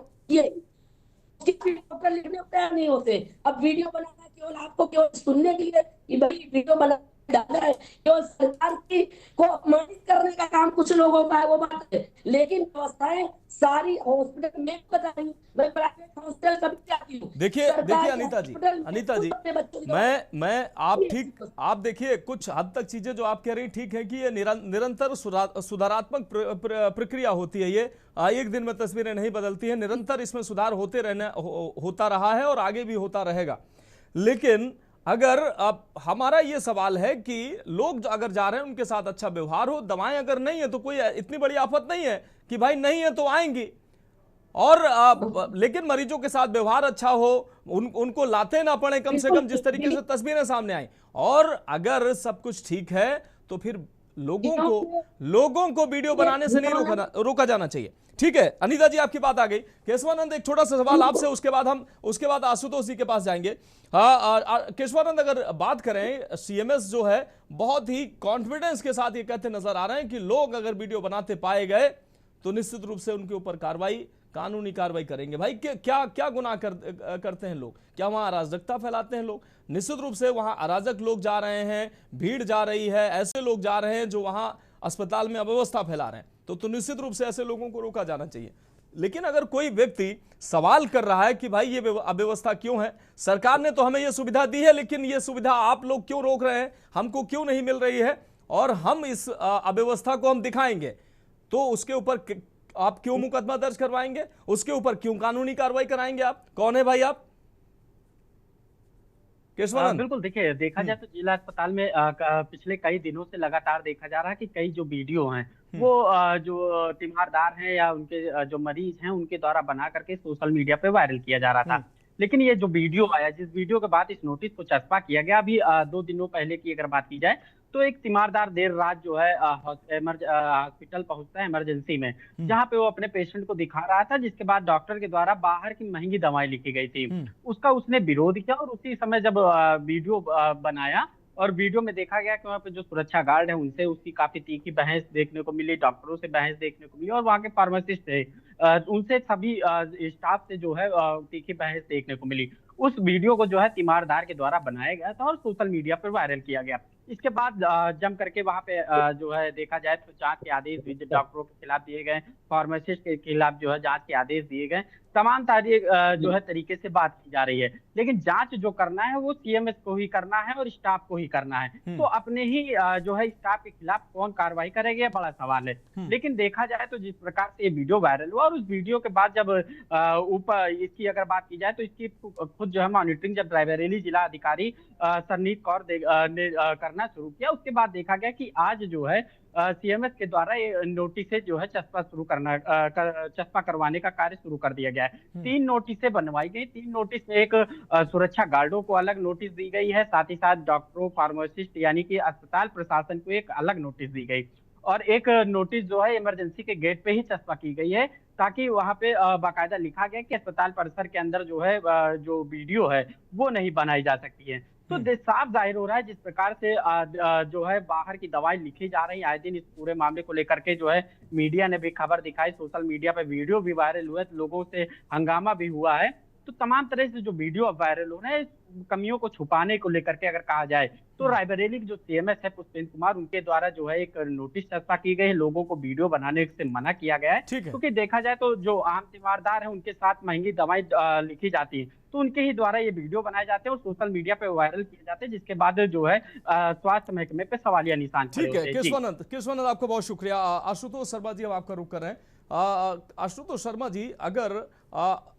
[SPEAKER 9] डॉक्टर लिखने को तैयार नहीं होते। अब वीडियो बनाना केवल आपको केवल सुनने के लिए कि भाई वीडियो बना डाला है, केवल सरकार की को अपमानित करने का काम कुछ लोगों का है, वो बात है। लेकिन व्यवस्थाएं सारी हॉस्पिटल में बता रही हूँ, मैं प्राइवेट हॉस्पिटल कभी जाती हूँ।
[SPEAKER 1] देखिए अनीता जी, मैं आप देखिए, कुछ हद तक चीजें जो आप कह रही ठीक है कि ये निरंतर सुधारात्मक प्रक्रिया होती है। ये एक दिन में तस्वीरें नहीं बदलती है, निरंतर इसमें सुधार होता रहा है और आगे भी होता रहेगा। लेकिन अगर अब हमारा ये सवाल है कि लोग अगर जा रहे हैं उनके साथ अच्छा व्यवहार हो, दवाएं अगर नहीं है तो कोई इतनी बड़ी आफत नहीं है कि भाई नहीं है तो आएंगी, और लेकिन मरीजों के साथ व्यवहार अच्छा हो, उनको लाते ना पड़े कम से कम, जिस तरीके से तस्वीरें सामने आई। और अगर सब कुछ ठीक है तो फिर लोगों को वीडियो बनाने से नहीं रोका जाना चाहिए। ठीक है अनीता जी, आपकी बात आ गई। केशवानंद, एक छोटा सा सवाल आपसे, उसके बाद आशुतोष जी के पास जाएंगे। केशवानंद, अगर बात करें, सीएमएस जो है बहुत ही कॉन्फिडेंस के साथ ये कहते नजर आ रहे हैं कि लोग अगर वीडियो बनाते पाए गए तो निश्चित रूप से उनके ऊपर कानूनी कार्रवाई करेंगे। भाई क्या गुनाह करते हैं लोग? क्या वहां अराजकता फैलाते हैं लोग? निश्चित रूप से वहां अराजक लोग जा रहे हैं, भीड़ जा रही है, ऐसे लोग जा रहे हैं जो वहां अस्पताल में अव्यवस्था फैला रहे हैं, तो निश्चित रूप से ऐसे लोगों को रोका जाना चाहिए। लेकिन अगर कोई व्यक्ति सवाल कर रहा है कि भाई ये अव्यवस्था क्यों है, सरकार ने तो हमें ये सुविधा दी है, लेकिन ये सुविधा आप लोग क्यों रोक रहे हैं, हमको क्यों नहीं मिल रही है, और हम इस अव्यवस्था को हम दिखाएंगे, तो उसके ऊपर आप क्यों मुकदमा दर्ज करवाएंगे, उसके ऊपर क्यों कानूनी कार्रवाई कराएंगे? आप कौन है भाई आप? केशवानंद,
[SPEAKER 3] बिल्कुल, देखिए देखा जाए तो जिला अस्पताल में पिछले कई दिनों से लगातार देखा जा रहा है कि कई जो वीडियो हैं वो जो तीमारदार हैं या उनके जो मरीज हैं उनके द्वारा बना करके सोशल मीडिया पे वायरल किया जा रहा था। लेकिन ये जो वीडियो आया, जिस वीडियो के बाद इस नोटिस को चस्पा किया गया, अभी 2 दिनों पहले की अगर बात की जाए तो एक तीमारदार देर रात जो है हॉस्पिटल पहुंचता है इमरजेंसी में, जहां पे वो अपने पेशेंट को दिखा रहा था, जिसके बाद डॉक्टर के द्वारा बाहर की महंगी दवाएं लिखी गई थी। उसका उसने विरोध किया, और उसी समय जब वीडियो बनाया और वीडियो में देखा गया कि वहाँ पे जो सुरक्षा गार्ड है उनसे उसकी काफी तीखी बहस देखने को मिली, डॉक्टरों से बहस देखने को मिली, और वहाँ के फार्मासिस्ट थे उनसे सभी स्टाफ से जो है तीखी बहस देखने को मिली। उस वीडियो को जो है तीमारदार के द्वारा बनाया गया था और सोशल मीडिया पर वायरल किया गया। इसके बाद जम करके वहां पे जो है देखा जाए तो जांच के आदेश भी डॉक्टरों के खिलाफ दिए गए, फार्मासिस्ट के खिलाफ जो है जांच के आदेश दिए गए, तमाम तारीख जो है तरीके से बात की जा रही है। लेकिन जांच जो करना है वो सीएमएस को ही करना है और स्टाफ को ही करना है। तो अपने ही जो है स्टाफ के खिलाफ कौन कार्रवाई करेगा, बड़ा सवाल है। लेकिन देखा जाए तो जिस प्रकार से ये वीडियो वायरल हुआ, और उस वीडियो के बाद जब ऊपर इसकी अगर बात की जाए तो इसकी खुद जो है मॉनिटरिंग जब रायबरेली जिला अधिकारी सरनीत कौर ने करना शुरू किया, उसके बाद देखा गया कि आज जो है सीएमएस के द्वारा ये नोटिस जो है चस्पा करवाने का कार्य शुरू कर दिया गया है। 3 नोटिसें बनवाई गई। 3 नोटिस में एक सुरक्षा गार्डों को अलग नोटिस दी गई है, साथ ही साथ डॉक्टरों, फार्मासिस्ट यानी कि अस्पताल प्रशासन को एक अलग नोटिस दी गई, और एक नोटिस जो है इमरजेंसी के गेट पे ही चस्पा की गई है, ताकि वहां पे बाकायदा लिखा गया कि अस्पताल परिसर के अंदर जो है जो वीडियो है वो नहीं बनाई जा सकती है। तो साफ जाहिर हो रहा है जिस प्रकार से जो है बाहर की दवाएं लिखी जा रही है, आए दिन इस पूरे मामले को लेकर के जो है मीडिया ने भी खबर दिखाई, सोशल मीडिया पे वीडियो भी वायरल हुए, तो लोगों से हंगामा भी हुआ है। तो तमाम तरह से जो वीडियो अब वायरल हो रहे हैं, कमियों को छुपाने को लेकर के अगर कहा जाए तो रायबरेली के जो सीएमएस है पुष्पेंद्र कुमार, उनके द्वारा जो है एक नोटिस चस्पा की गई है, लोगों को वीडियो बनाने से मना किया गया है।
[SPEAKER 1] ठीक है।
[SPEAKER 3] क्योंकि देखा जाए तो जो आम तीमारदार है उनके साथ महंगी दवाएं लिखी जाती है, तो उनके ही द्वारा ये वीडियो बनाए जाते हैं और सोशल मीडिया पे वायरल किए जाते हैं, जिसके बाद जो है स्वास्थ्य महकमे पे सवालिया निशान खड़े
[SPEAKER 1] ठीक है।
[SPEAKER 3] होते हैं। जी।
[SPEAKER 1] केशवानंद आपका बहुत शुक्रिया। आशुतोष शर्मा जी, अब आपका रुख कर रहे हैं। आशुतोष शर्मा जी, अगर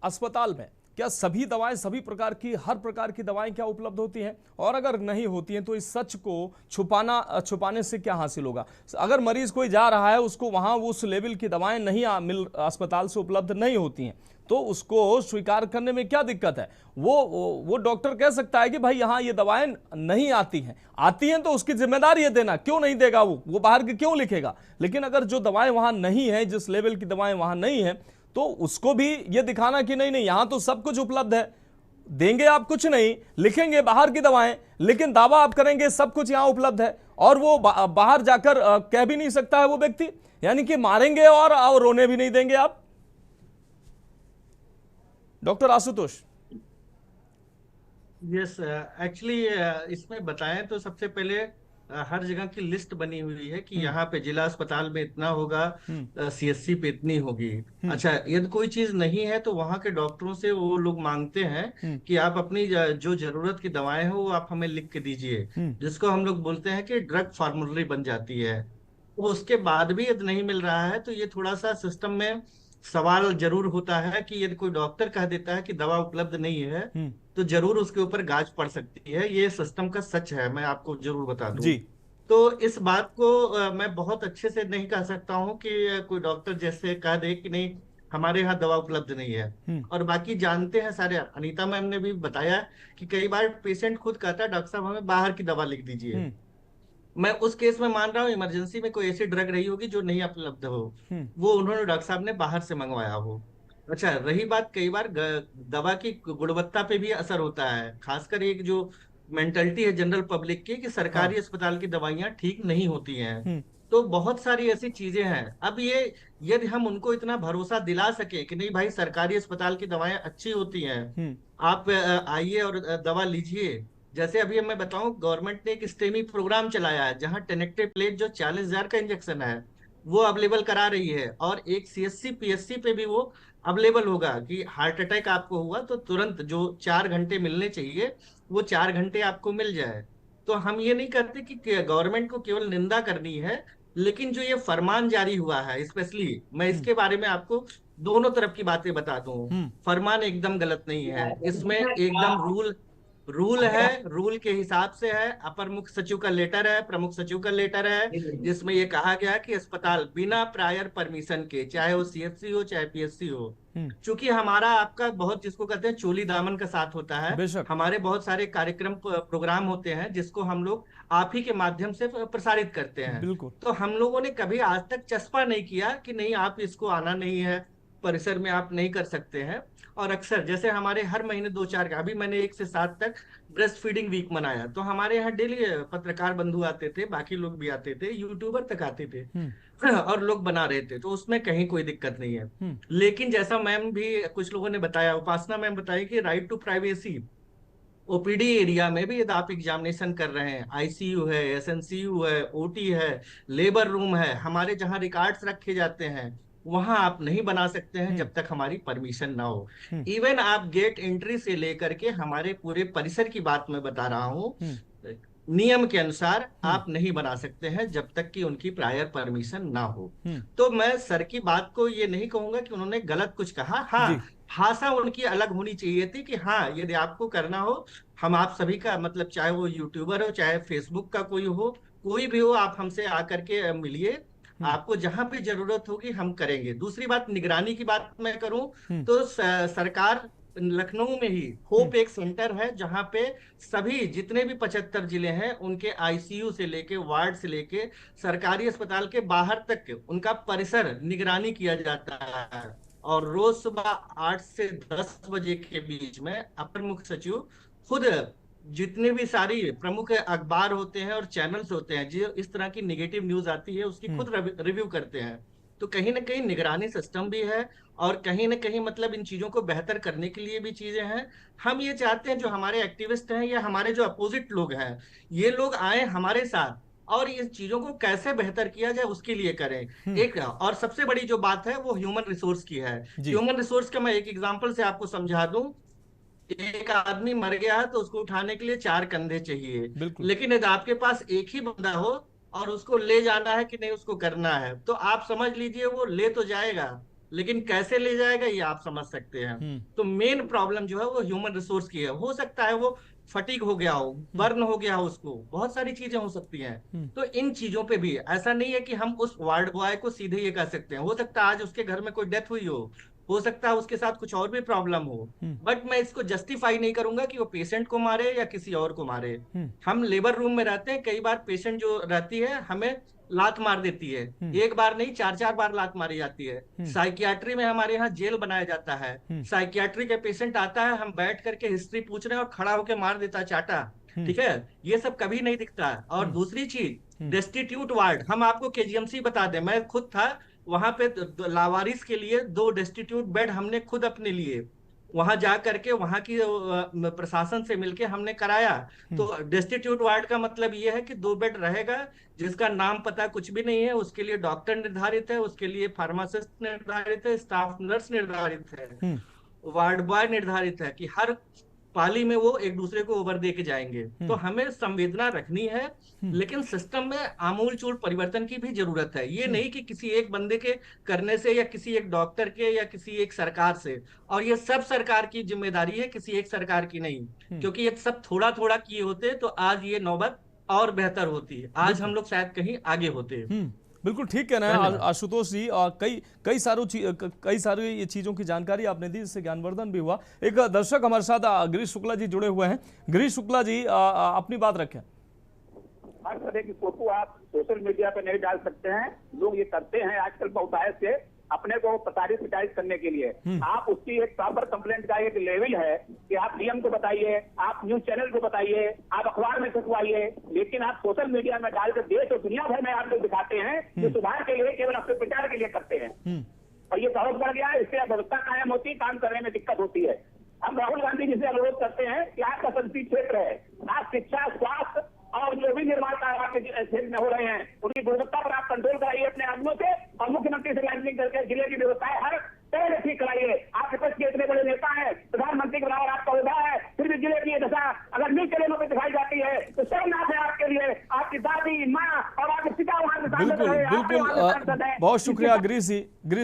[SPEAKER 1] अस्पताल में क्या सभी दवाएं, सभी प्रकार की, हर प्रकार की दवाएं क्या उपलब्ध होती हैं, और अगर नहीं होती हैं तो इस सच को छुपाने से क्या हासिल होगा? अगर मरीज कोई जा रहा है, उसको वहां उस लेवल की दवाएं नहीं अस्पताल से उपलब्ध नहीं होती हैं, तो उसको स्वीकार करने में क्या दिक्कत है? वो डॉक्टर कह सकता है कि भाई यहाँ ये दवाएं नहीं आती हैं तो उसकी जिम्मेदारी है देना, क्यों नहीं देगा? वो बाहर के क्यों लिखेगा? लेकिन अगर जो दवाएं वहां नहीं है, जिस लेवल की दवाएं वहां नहीं है, तो उसको भी ये दिखाना कि नहीं नहीं यहां तो सब कुछ उपलब्ध है, देंगे आप कुछ नहीं, लिखेंगे बाहर की दवाएं, लेकिन दावा आप करेंगे सब कुछ यहां उपलब्ध है, और वो बाहर जाकर कह भी नहीं सकता है वो व्यक्ति, यानी कि मारेंगे और रोने भी नहीं देंगे आप। डॉक्टर आशुतोष।
[SPEAKER 4] यस, एक्चुअली इसमें बताएं तो सबसे पहले हर जगह की लिस्ट बनी हुई है कि यहाँ पे जिला अस्पताल में इतना होगा, सीएससी पे इतनी होगी। अच्छा, यदि कोई चीज नहीं है तो वहाँ के डॉक्टरों से वो लोग मांगते हैं कि आप अपनी जो जरूरत की दवाएं हो वो आप हमें लिख के दीजिए, जिसको हम लोग बोलते हैं कि ड्रग फार्मूलरी बन जाती है। तो उसके बाद भी यदि नहीं मिल रहा है तो ये थोड़ा सा सिस्टम में सवाल जरूर होता है कि यदि कोई डॉक्टर कह देता है कि दवा उपलब्ध नहीं है तो जरूर उसके ऊपर गाज पड़ सकती है। ये सिस्टम का सच है, मैं आपको जरूर बता दूं।
[SPEAKER 1] जी।
[SPEAKER 4] तो इस बात को मैं बहुत अच्छे से नहीं कह सकता हूं कि कोई डॉक्टर जैसे कह दे कि नहीं हमारे यहाँ दवा उपलब्ध नहीं है, और बाकी जानते हैं सारे। अनीता मैम ने भी बताया कि कई बार पेशेंट खुद कहता है डॉक्टर साहब हमें बाहर की दवा लिख दीजिए। मैं उस केस में मान रहा हूँ इमरजेंसी में कोई ऐसी ड्रग रही होगी जो नहीं उपलब्ध हो, वो उन्होंने डॉक्टर साहब ने बाहर से मंगवाया हो। अच्छा, रही बात, कई बार दवा की गुणवत्ता पे भी असर होता है, खासकर एक जो मेंटलिटी है जनरल पब्लिक की कि सरकारी अस्पताल की दवाइयां ठीक नहीं होती हैं। तो बहुत सारी ऐसी चीजें हैं। अब ये यदि हम उनको इतना भरोसा दिला सके कि नहीं भाई सरकारी अस्पताल की दवाएं अच्छी होती हैं, आप आइए और दवा लीजिए। जैसे अभी मैं बताऊं, गवर्नमेंट ने एक स्टेमी प्रोग्राम चलाया है जहां टेनेक्टिव प्लेट जो 40,000 का इंजेक्शन है वो अवेलेबल करा रही है, और एक सीएससी पीएससी पे भी वो अवेलेबल होगा कि हार्ट अटैक आपको हुआ तो तुरंत जो 4 घंटे मिलने चाहिए वो 4 घंटे आपको मिल जाए। तो हम ये नहीं करते कि गवर्नमेंट को केवल निंदा करनी है, लेकिन जो ये फरमान जारी हुआ है, स्पेशली मैं इसके बारे में आपको दोनों तरफ की बातें बता दूं। फरमान एकदम गलत नहीं है, इसमें एकदम रूल है, रूल के हिसाब से है। अपर मुख्य सचिव का लेटर है, प्रमुख सचिव का लेटर है, जिसमें ये कहा गया कि अस्पताल बिना प्रायर परमिशन के, चाहे वो सीएचसी हो चाहे पीएचसी हो, चूंकि हमारा आपका बहुत जिसको कहते हैं चोली दामन का साथ होता है, हमारे बहुत सारे कार्यक्रम प्रोग्राम होते हैं जिसको हम लोग आप ही के माध्यम से प्रसारित करते हैं। तो हम लोगों ने कभी आज तक चस्पा नहीं किया कि नहीं आप इसको आना नहीं है, परिसर में आप नहीं कर सकते हैं। और अक्सर जैसे हमारे हर महीने 2-4 का, अभी मैंने 1 से 7 तक ब्रेस्ट फीडिंग वीक मनाया, तो हमारे यहाँ डेली पत्रकार बंधु आते थे, बाकी लोग भी आते थे, यूट्यूबर तक आते थे और लोग बना रहे थे, तो उसमें कहीं कोई दिक्कत नहीं है। लेकिन जैसा मैम भी कुछ लोगों ने बताया, उपासना मैम बताई कि right to privacy, OPD area में भी यदि आप एग्जामिनेशन कर रहे हैं, आईसीयू है, एसएनसीयू है, ओटी है, लेबर रूम है, हमारे जहाँ रिकॉर्ड्स रखे जाते हैं वहां आप नहीं बना सकते हैं जब तक हमारी परमिशन ना हो। इवन आप गेट एंट्री से लेकर के हमारे पूरे परिसर की बात मैं बता रहा हूँ, नियम के अनुसार आप नहीं बना सकते हैं जब तक कि उनकी प्रायर परमिशन ना हो। तो मैं सर की बात को ये नहीं कहूंगा कि उन्होंने गलत कुछ कहा, हाँ भाषा उनकी अलग होनी चाहिए थी कि हाँ यदि आपको करना हो, हम आप सभी का मतलब चाहे वो यूट्यूबर हो चाहे फेसबुक का कोई हो, कोई भी हो, आप हमसे आकर के मिलिए, आपको जहां पे जरूरत होगी हम करेंगे। दूसरी बात, निगरानी की बात मैं करूं तो सरकार लखनऊ में ही होप एक सेंटर है जहां पे सभी जितने भी 75 जिले हैं उनके आईसीयू से लेके वार्ड से लेके सरकारी अस्पताल के बाहर तक उनका परिसर निगरानी किया जाता है, और रोज सुबह 8 से 10 बजे के बीच में अपर मुख्य सचिव खुद जितने भी सारी प्रमुख अखबार होते हैं और चैनल्स होते हैं जो इस तरह की नेगेटिव न्यूज आती है उसकी खुद रिव्यू करते हैं। तो कहीं ना कहीं निगरानी सिस्टम भी है, और कहीं ना कहीं मतलब इन चीजों को बेहतर करने के लिए भी चीजें हैं। हम ये चाहते हैं जो हमारे एक्टिविस्ट हैं या हमारे जो अपोजिट लोग हैं, ये लोग आए हमारे साथ और इन चीजों को कैसे बेहतर किया जाए उसके लिए करें। एक और सबसे बड़ी जो बात है वो ह्यूमन रिसोर्स की है। ह्यूमन रिसोर्स का मैं एक एग्जांपल से आपको समझा दूं। एक आदमी मर गया है तो उसको उठाने के लिए 4 कंधे चाहिए, लेकिन यदि आपके पास एक ही बंदा हो और उसको ले जाना है कि नहीं उसको करना है, तो आप समझ लीजिए वो ले तो जाएगा, लेकिन कैसे ले जाएगा ये आप समझ सकते हैं। तो मेन प्रॉब्लम जो है वो ह्यूमन रिसोर्स की है। हो सकता है वो फटीग हो गया हो, बर्न हो गया हो, उसको बहुत सारी चीजें हो सकती हैं। तो इन चीजों पे भी ऐसा नहीं है कि हम उस वार्ड बॉय को सीधे ये कह सकते हैं। हो सकता है आज उसके घर में कोई डेथ हुई हो सकता है उसके साथ कुछ और भी प्रॉब्लम हो, बट मैं इसको जस्टिफाई नहीं करूंगा कि वो पेशेंट को मारे या किसी और को मारे। हम लेबर रूम में रहते हैं, कई बार पेशेंट जो रहती है हमें लात मार देती है, एक बार नहीं 4-4 बार लात मारी जाती है। साइकियाट्री में हमारे यहाँ जेल बनाया जाता है, साइकियाट्री के पेशेंट आता है, हम बैठ करके हिस्ट्री पूछ रहे हैं और खड़ा होकर मार देता है चाटा। ठीक है, ये सब कभी नहीं दिखता है। और दूसरी चीज डेस्टिट्यूट वार्ड, हम आपको केजीएमसी बता दें, मैं खुद था वहां पे, लावारिस के लिए 2 डेस्टिट्यूट बेड हमने खुद अपने लिए वहां जा करके वहां की प्रशासन से मिलके हमने कराया। तो डेस्टिट्यूट वार्ड का मतलब ये है कि 2 बेड रहेगा, जिसका नाम पता कुछ भी नहीं है, उसके लिए डॉक्टर निर्धारित है, उसके लिए फार्मासिस्ट निर्धारित है, स्टाफ नर्स निर्धारित है, वार्ड बॉय निर्धारित है कि हर पाली में वो एक दूसरे को ओवर दे के जाएंगे। तो हमें संवेदना रखनी है, लेकिन सिस्टम में आमूल चूल परिवर्तन की भी जरूरत है। ये नहीं कि किसी एक बंदे के करने से या किसी एक डॉक्टर के या किसी एक सरकार से, और ये सब सरकार की जिम्मेदारी है, किसी एक सरकार की नहीं। क्योंकि ये सब थोड़ा थोड़ा किए होते तो आज ये नौबत और बेहतर होती। आज हम लोग शायद कहीं आगे होते।
[SPEAKER 1] बिल्कुल ठीक कहना है आशुतोष जी, और कई सारी ये चीज़ों की जानकारी आपने दी, जिससे ज्ञानवर्धन भी हुआ। एक दर्शक हमारे साथ गिरीश शुक्ला जी जुड़े हुए हैं। गिरीश शुक्ला जी, अपनी बात रखें।
[SPEAKER 10] हर तरह की फोटो आप सोशल मीडिया पे नहीं डाल सकते हैं, लोग ये करते हैं आजकल बहुतायत से अपने को प्रताड़ित करने के लिए। आप उसकी एक प्रॉपर कंप्लेंट का एक लेवल है कि आप डीएम को बताइए, आप न्यूज चैनल को बताइए, आप अखबार में छपवाइए, लेकिन आप सोशल मीडिया में डालकर देश और दुनिया भर में आप लोग दिखाते हैं कि सुधार के लिए केवल अपने प्रचार के लिए करते हैं। और ये बहुत बढ़ गया है, इससे अव्यवस्था कायम होती है, काम करने में दिक्कत होती है। हम राहुल गांधी जी से अनुरोध करते हैं कि आपका संसदीय क्षेत्र है, आप शिक्षा, स्वास्थ्य और जो भी निर्माण कार्य आपके क्षेत्र में हो रहे हैं उनकी गुणवत्ता पर आप कंट्रोल कराइए अपने आदमियों से, और मुख्यमंत्री से लाइनिंग करके जिले की व्यवस्थाएं हर तरह ठीक कराइए। आप विपक्ष के इतने बड़े नेता हैं, प्रधानमंत्री के बराबर आपका होगा है, फिर भी जिले की ये दशा अगर न्यूज चैनलों पर दिखाई जाती है तो शर्मनाक है आपके लिए। आपकी दादी, माँ और आपके पिता वहां से सांसद रहे,
[SPEAKER 1] बिल्कुल बहुत शुक्रिया गिरीश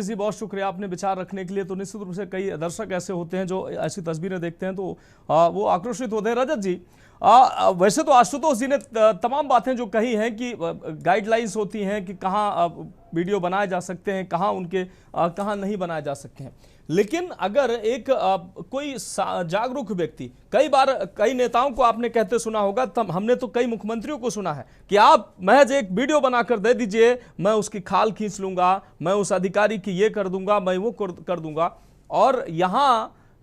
[SPEAKER 1] जी, बहुत शुक्रिया आपने विचार रखने के लिए। तो निश्चित रूप से कई दर्शक ऐसे होते हैं जो ऐसी तस्वीरें देखते हैं तो वो आक्रोशित होते हैं। रजत जी, वैसे तो आशुतोष जी ने तमाम बातें जो कही हैं कि गाइडलाइंस होती हैं कि कहाँ वीडियो बनाए जा सकते हैं, कहाँ उनके कहाँ नहीं बनाए जा सकते हैं, लेकिन अगर एक कोई जागरूक व्यक्ति, कई बार कई नेताओं को आपने कहते सुना होगा, तब हमने तो कई मुख्यमंत्रियों को सुना है कि आप महज एक वीडियो बनाकर दे दीजिए, मैं उसकी खाल खींच लूंगा, मैं उस अधिकारी की ये कर दूंगा, मैं वो कर दूंगा। और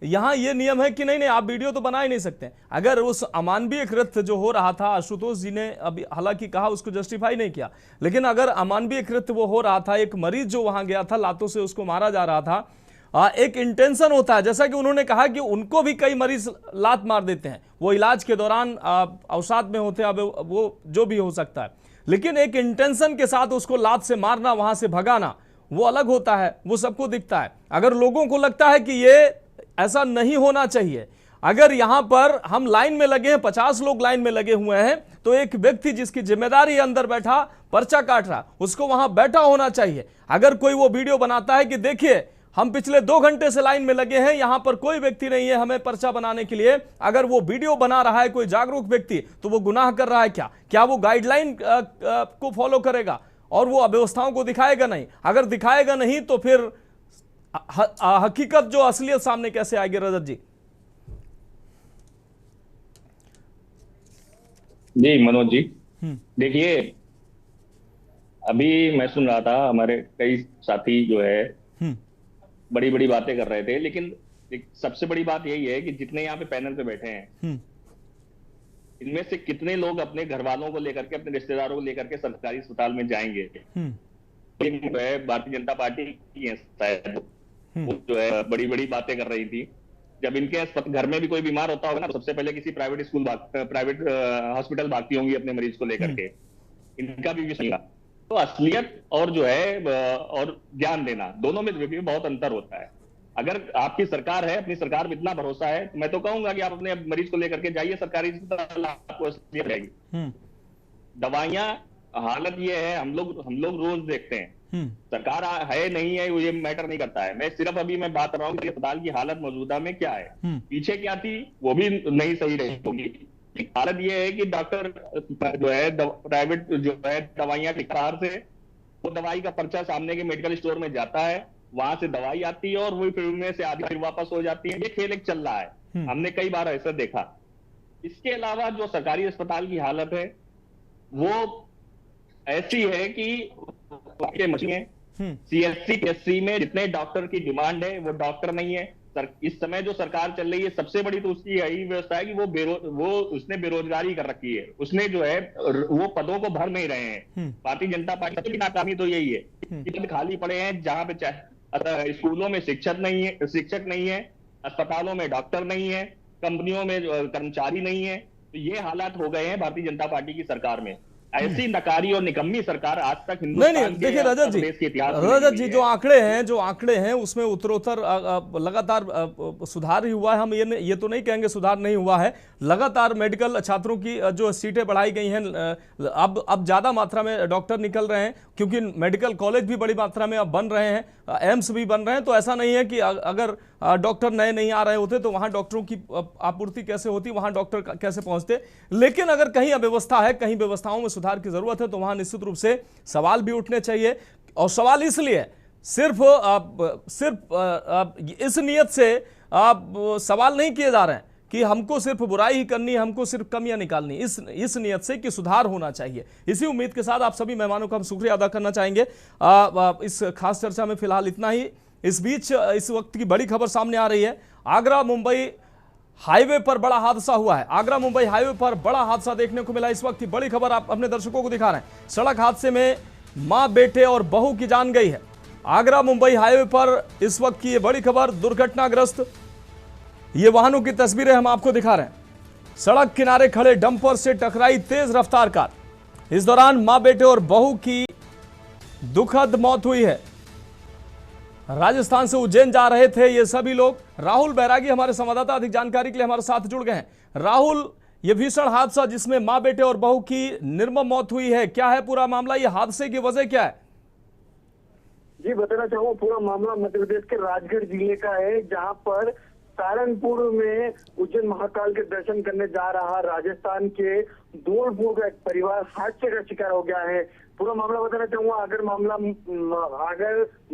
[SPEAKER 1] यहाँ ये नियम है कि नहीं आप वीडियो तो बना ही नहीं सकते। अगर उस अमानवीय कृत्य जो हो रहा था, आशुतोष जी ने अभी हालांकि कहा उसको जस्टिफाई नहीं किया, लेकिन अगर अमानवीय कृत्य वो हो रहा था, एक मरीज जो वहां गया था, लातों से उसको मारा जा रहा था, एक इंटेंशन होता है, जैसा कि उन्होंने कहा कि उनको भी कई मरीज लात मार देते हैं, वो इलाज के दौरान अवसाद में होते हैं, अब वो जो भी हो सकता है, लेकिन एक इंटेंशन के साथ उसको लात से मारना, वहां से भगाना, वो अलग होता है, वो सबको दिखता है। अगर लोगों को लगता है कि ये ऐसा नहीं होना चाहिए, अगर यहां पर हम लाइन में लगे हैं, 50 लोग लाइन में लगे हुए हैं, तो एक व्यक्ति जिसकी जिम्मेदारी अंदर बैठा पर्चा काट रहा, उसको वहां बैठा होना चाहिए। अगर कोई वो वीडियो बनाता है कि देखिए हम पिछले 2 घंटे से लाइन में लगे हैं, यहां पर कोई व्यक्ति नहीं है हमें पर्चा बनाने के लिए, अगर वो वीडियो बना रहा है कोई जागरूक व्यक्ति, तो वो गुनाह कर रहा है क्या वो गाइडलाइन को फॉलो करेगा और वो अव्यवस्थाओं को दिखाएगा नहीं? अगर दिखाएगा नहीं तो फिर हकीकत जो असलियत सामने कैसे आएगी? रजत जी।
[SPEAKER 5] जी मनोज जी, देखिए अभी मैं सुन रहा था, हमारे कई साथी जो है बड़ी बड़ी बातें कर रहे थे, लेकिन सबसे बड़ी बात यही है कि जितने यहाँ पे पैनल पे बैठे हैं, इनमें से कितने लोग अपने घर वालों को लेकर के, अपने रिश्तेदारों को लेकर के सरकारी अस्पताल में जाएंगे? जो है भारतीय जनता पार्टी की है शायद, वो जो है बड़ी बड़ी बातें कर रही थी। जब इनके घर में भी कोई बीमार होता होगा ना, तो सबसे पहले किसी प्राइवेट हॉस्पिटल भागती होंगी अपने मरीज को लेकर के। इनका भी विषय था। तो असलियत और जो है और ज्ञान देना, दोनों में भी बहुत अंतर होता है। अगर आपकी सरकार है, अपनी सरकार में इतना भरोसा है, तो मैं तो कहूंगा कि आप अपने मरीज को लेकर के जाइए सरकारी अस्पताल, आपको असलियत रहेगी। दवाइयां, हालत ये है, हम लोग रोज देखते हैं, सरकार है नहीं है ये मैटर नहीं करता है। मैं सिर्फ अभी मैं बात कर रहा हूँ कि अस्पताल की हालत मौजूदा में क्या है, पीछे क्या थी वो भी नहीं सही रही होगी। हालत ये है कि डॉक्टर जो है प्राइवेट जो है दवाइयां बाहर से, वो दवाई का पर्चा सामने के मेडिकल स्टोर में जाता है, वहां से दवाई आती है और वही फिर उनमें से आधी फिर वापस हो जाती है। ये खेल एक चल रहा है, हमने कई बार ऐसा देखा। इसके अलावा जो सरकारी अस्पताल की हालत है वो ऐसी है कि मशीनें, CSC PSC में जितने डॉक्टर की डिमांड है वो डॉक्टर नहीं है। इस समय जो सरकार चल रही है सबसे बड़ी तो उसकी यही व्यवस्था है कि वो उसने बेरोजगारी कर रखी है, उसने जो है वो पदों को भर नहीं रहे हैं। भारतीय जनता पार्टी की नाकामी तो यही है कि पद खाली पड़े हैं, जहां पे स्कूलों में शिक्षक नहीं है, अस्पतालों में डॉक्टर नहीं है, कंपनियों में कर्मचारी नहीं है। तो ये हालात हो गए हैं भारतीय जनता पार्टी की सरकार में। ऐसी नकारी और निकम्मी सरकार आज तक
[SPEAKER 1] नहीं, देखिए रजत जी जो आंकड़े हैं उसमें उत्तरोत्तर लगातार सुधार ही हुआ है। हम ये तो नहीं कहेंगे सुधार नहीं हुआ है। लगातार मेडिकल छात्रों की जो सीटें बढ़ाई गई हैं, अब ज्यादा मात्रा में डॉक्टर निकल रहे हैं, क्योंकि मेडिकल कॉलेज भी बड़ी मात्रा में अब बन रहे हैं, एम्स भी बन रहे हैं। तो ऐसा नहीं है कि अगर डॉक्टर नए नहीं आ रहे होते तो वहां डॉक्टरों की आपूर्ति कैसे होती, वहां डॉक्टर कैसे पहुंचते। लेकिन अगर कहीं अव्यवस्था है, कहीं व्यवस्थाओं में सुधार की जरूरत है, तो वहां निश्चित रूप से सवाल भी उठने चाहिए। और सवाल इसलिए सिर्फ इस नियत से सवाल नहीं किए जा रहे हैं कि हमको सिर्फ बुराई ही करनी है, हमको सिर्फ कमियां निकालनी, इस नियत से कि सुधार होना चाहिए। इसी उम्मीद के साथ आप सभी मेहमानों का हम शुक्रिया अदा करना चाहेंगे। इस खास चर्चा में फिलहाल इतना ही। इस बीच इस वक्त की बड़ी खबर सामने आ रही है। आगरा मुंबई हाईवे पर बड़ा हादसा हुआ है। आगरा मुंबई हाईवे पर बड़ा हादसा देखने को मिला। इस वक्त की बड़ी खबर आप अपने दर्शकों को दिखा रहे हैं। सड़क हादसे में मां, बेटे और बहू की जान गई है। आगरा मुंबई हाईवे पर इस वक्त की ये बड़ी खबर, दुर्घटनाग्रस्त ये वाहनों की तस्वीरें हम आपको दिखा रहे हैं। सड़क किनारे खड़े डंपर से टकराई तेज रफ्तार कार। इस दौरान मां, बेटे और बहू की दुखद मौत हुई है। राजस्थान से उज्जैन जा रहे थे ये सभी लोग। राहुल बैरागी हमारे संवाददाता अधिक जानकारी के लिए हमारे साथ जुड़ गए हैं। राहुल, ये भीषण हादसा जिसमें मां, बेटे और बहू की निर्मम मौत हुई है, क्या है पूरा मामला? ये हादसे की वजह क्या है?
[SPEAKER 11] जी बताना चाहूंगा, पूरा मामला मध्य प्रदेश के राजगढ़ जिले का है, जहां पर सहारनपुर में उज्जैन महाकाल के दर्शन करने जा रहा राजस्थान के धौलपुर का एक परिवार हादसे का शिकार हो गया है। पूरा मामला बताना चाहूंगा, अगर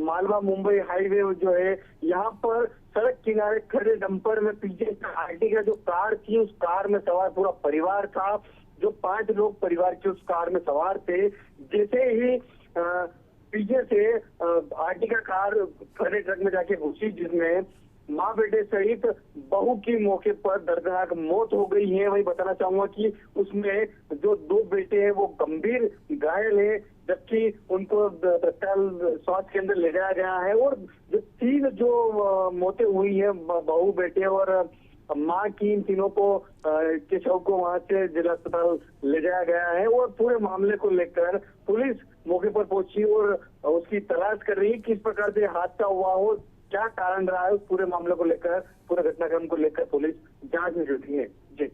[SPEAKER 11] मालवा मुंबई हाईवे जो है, यहाँ पर सड़क किनारे खड़े डंपर में पीछे आरटी का जो कार थी, उस कार में सवार पूरा परिवार था। जो 5 लोग परिवार के उस कार में सवार थे। जैसे ही पीछे से आरटी का कार खड़े ट्रक में जाके घुसी, जिसमें माँ बेटे सहित बहू की मौके पर दर्दनाक मौत हो गई है। वही बताना चाहूंगा कि उसमें जो 2 बेटे हैं वो गंभीर घायल है, जबकि उनको तत्काल स्वास्थ्य केंद्र ले जाया गया है। और जो 3 जो मौतें हुई है, बहू, बेटे और माँ की, इन तीनों को के शव को वहां से जिला अस्पताल ले जाया गया है। और पूरे मामले को लेकर पुलिस मौके पर पहुंची और उसकी तलाश कर रही है किस प्रकार से हादसा हुआ हो, क्या कारण रहा है। उस पूरे मामले को लेकर, पूरे घटनाक्रम को लेकर पुलिस जांच में जुटी है। जी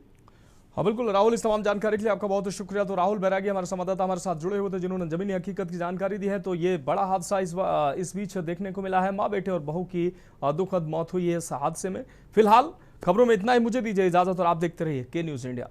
[SPEAKER 1] हाँ बिल्कुल राहुल, इस तमाम जानकारी के लिए आपका बहुत शुक्रिया। तो राहुल बैरागी हमारे संवाददाता हमारे साथ जुड़े हुए थे, जिन्होंने जमीनी हकीकत की जानकारी दी है। तो ये बड़ा हादसा इस बीच देखने को मिला है। माँ, बेटे और बहू की दुखद मौत हुई है इस हादसे में। फिलहाल खबरों में इतना ही। मुझे दीजिए इजाजत और आप देखते रहिए के न्यूज़ इंडिया।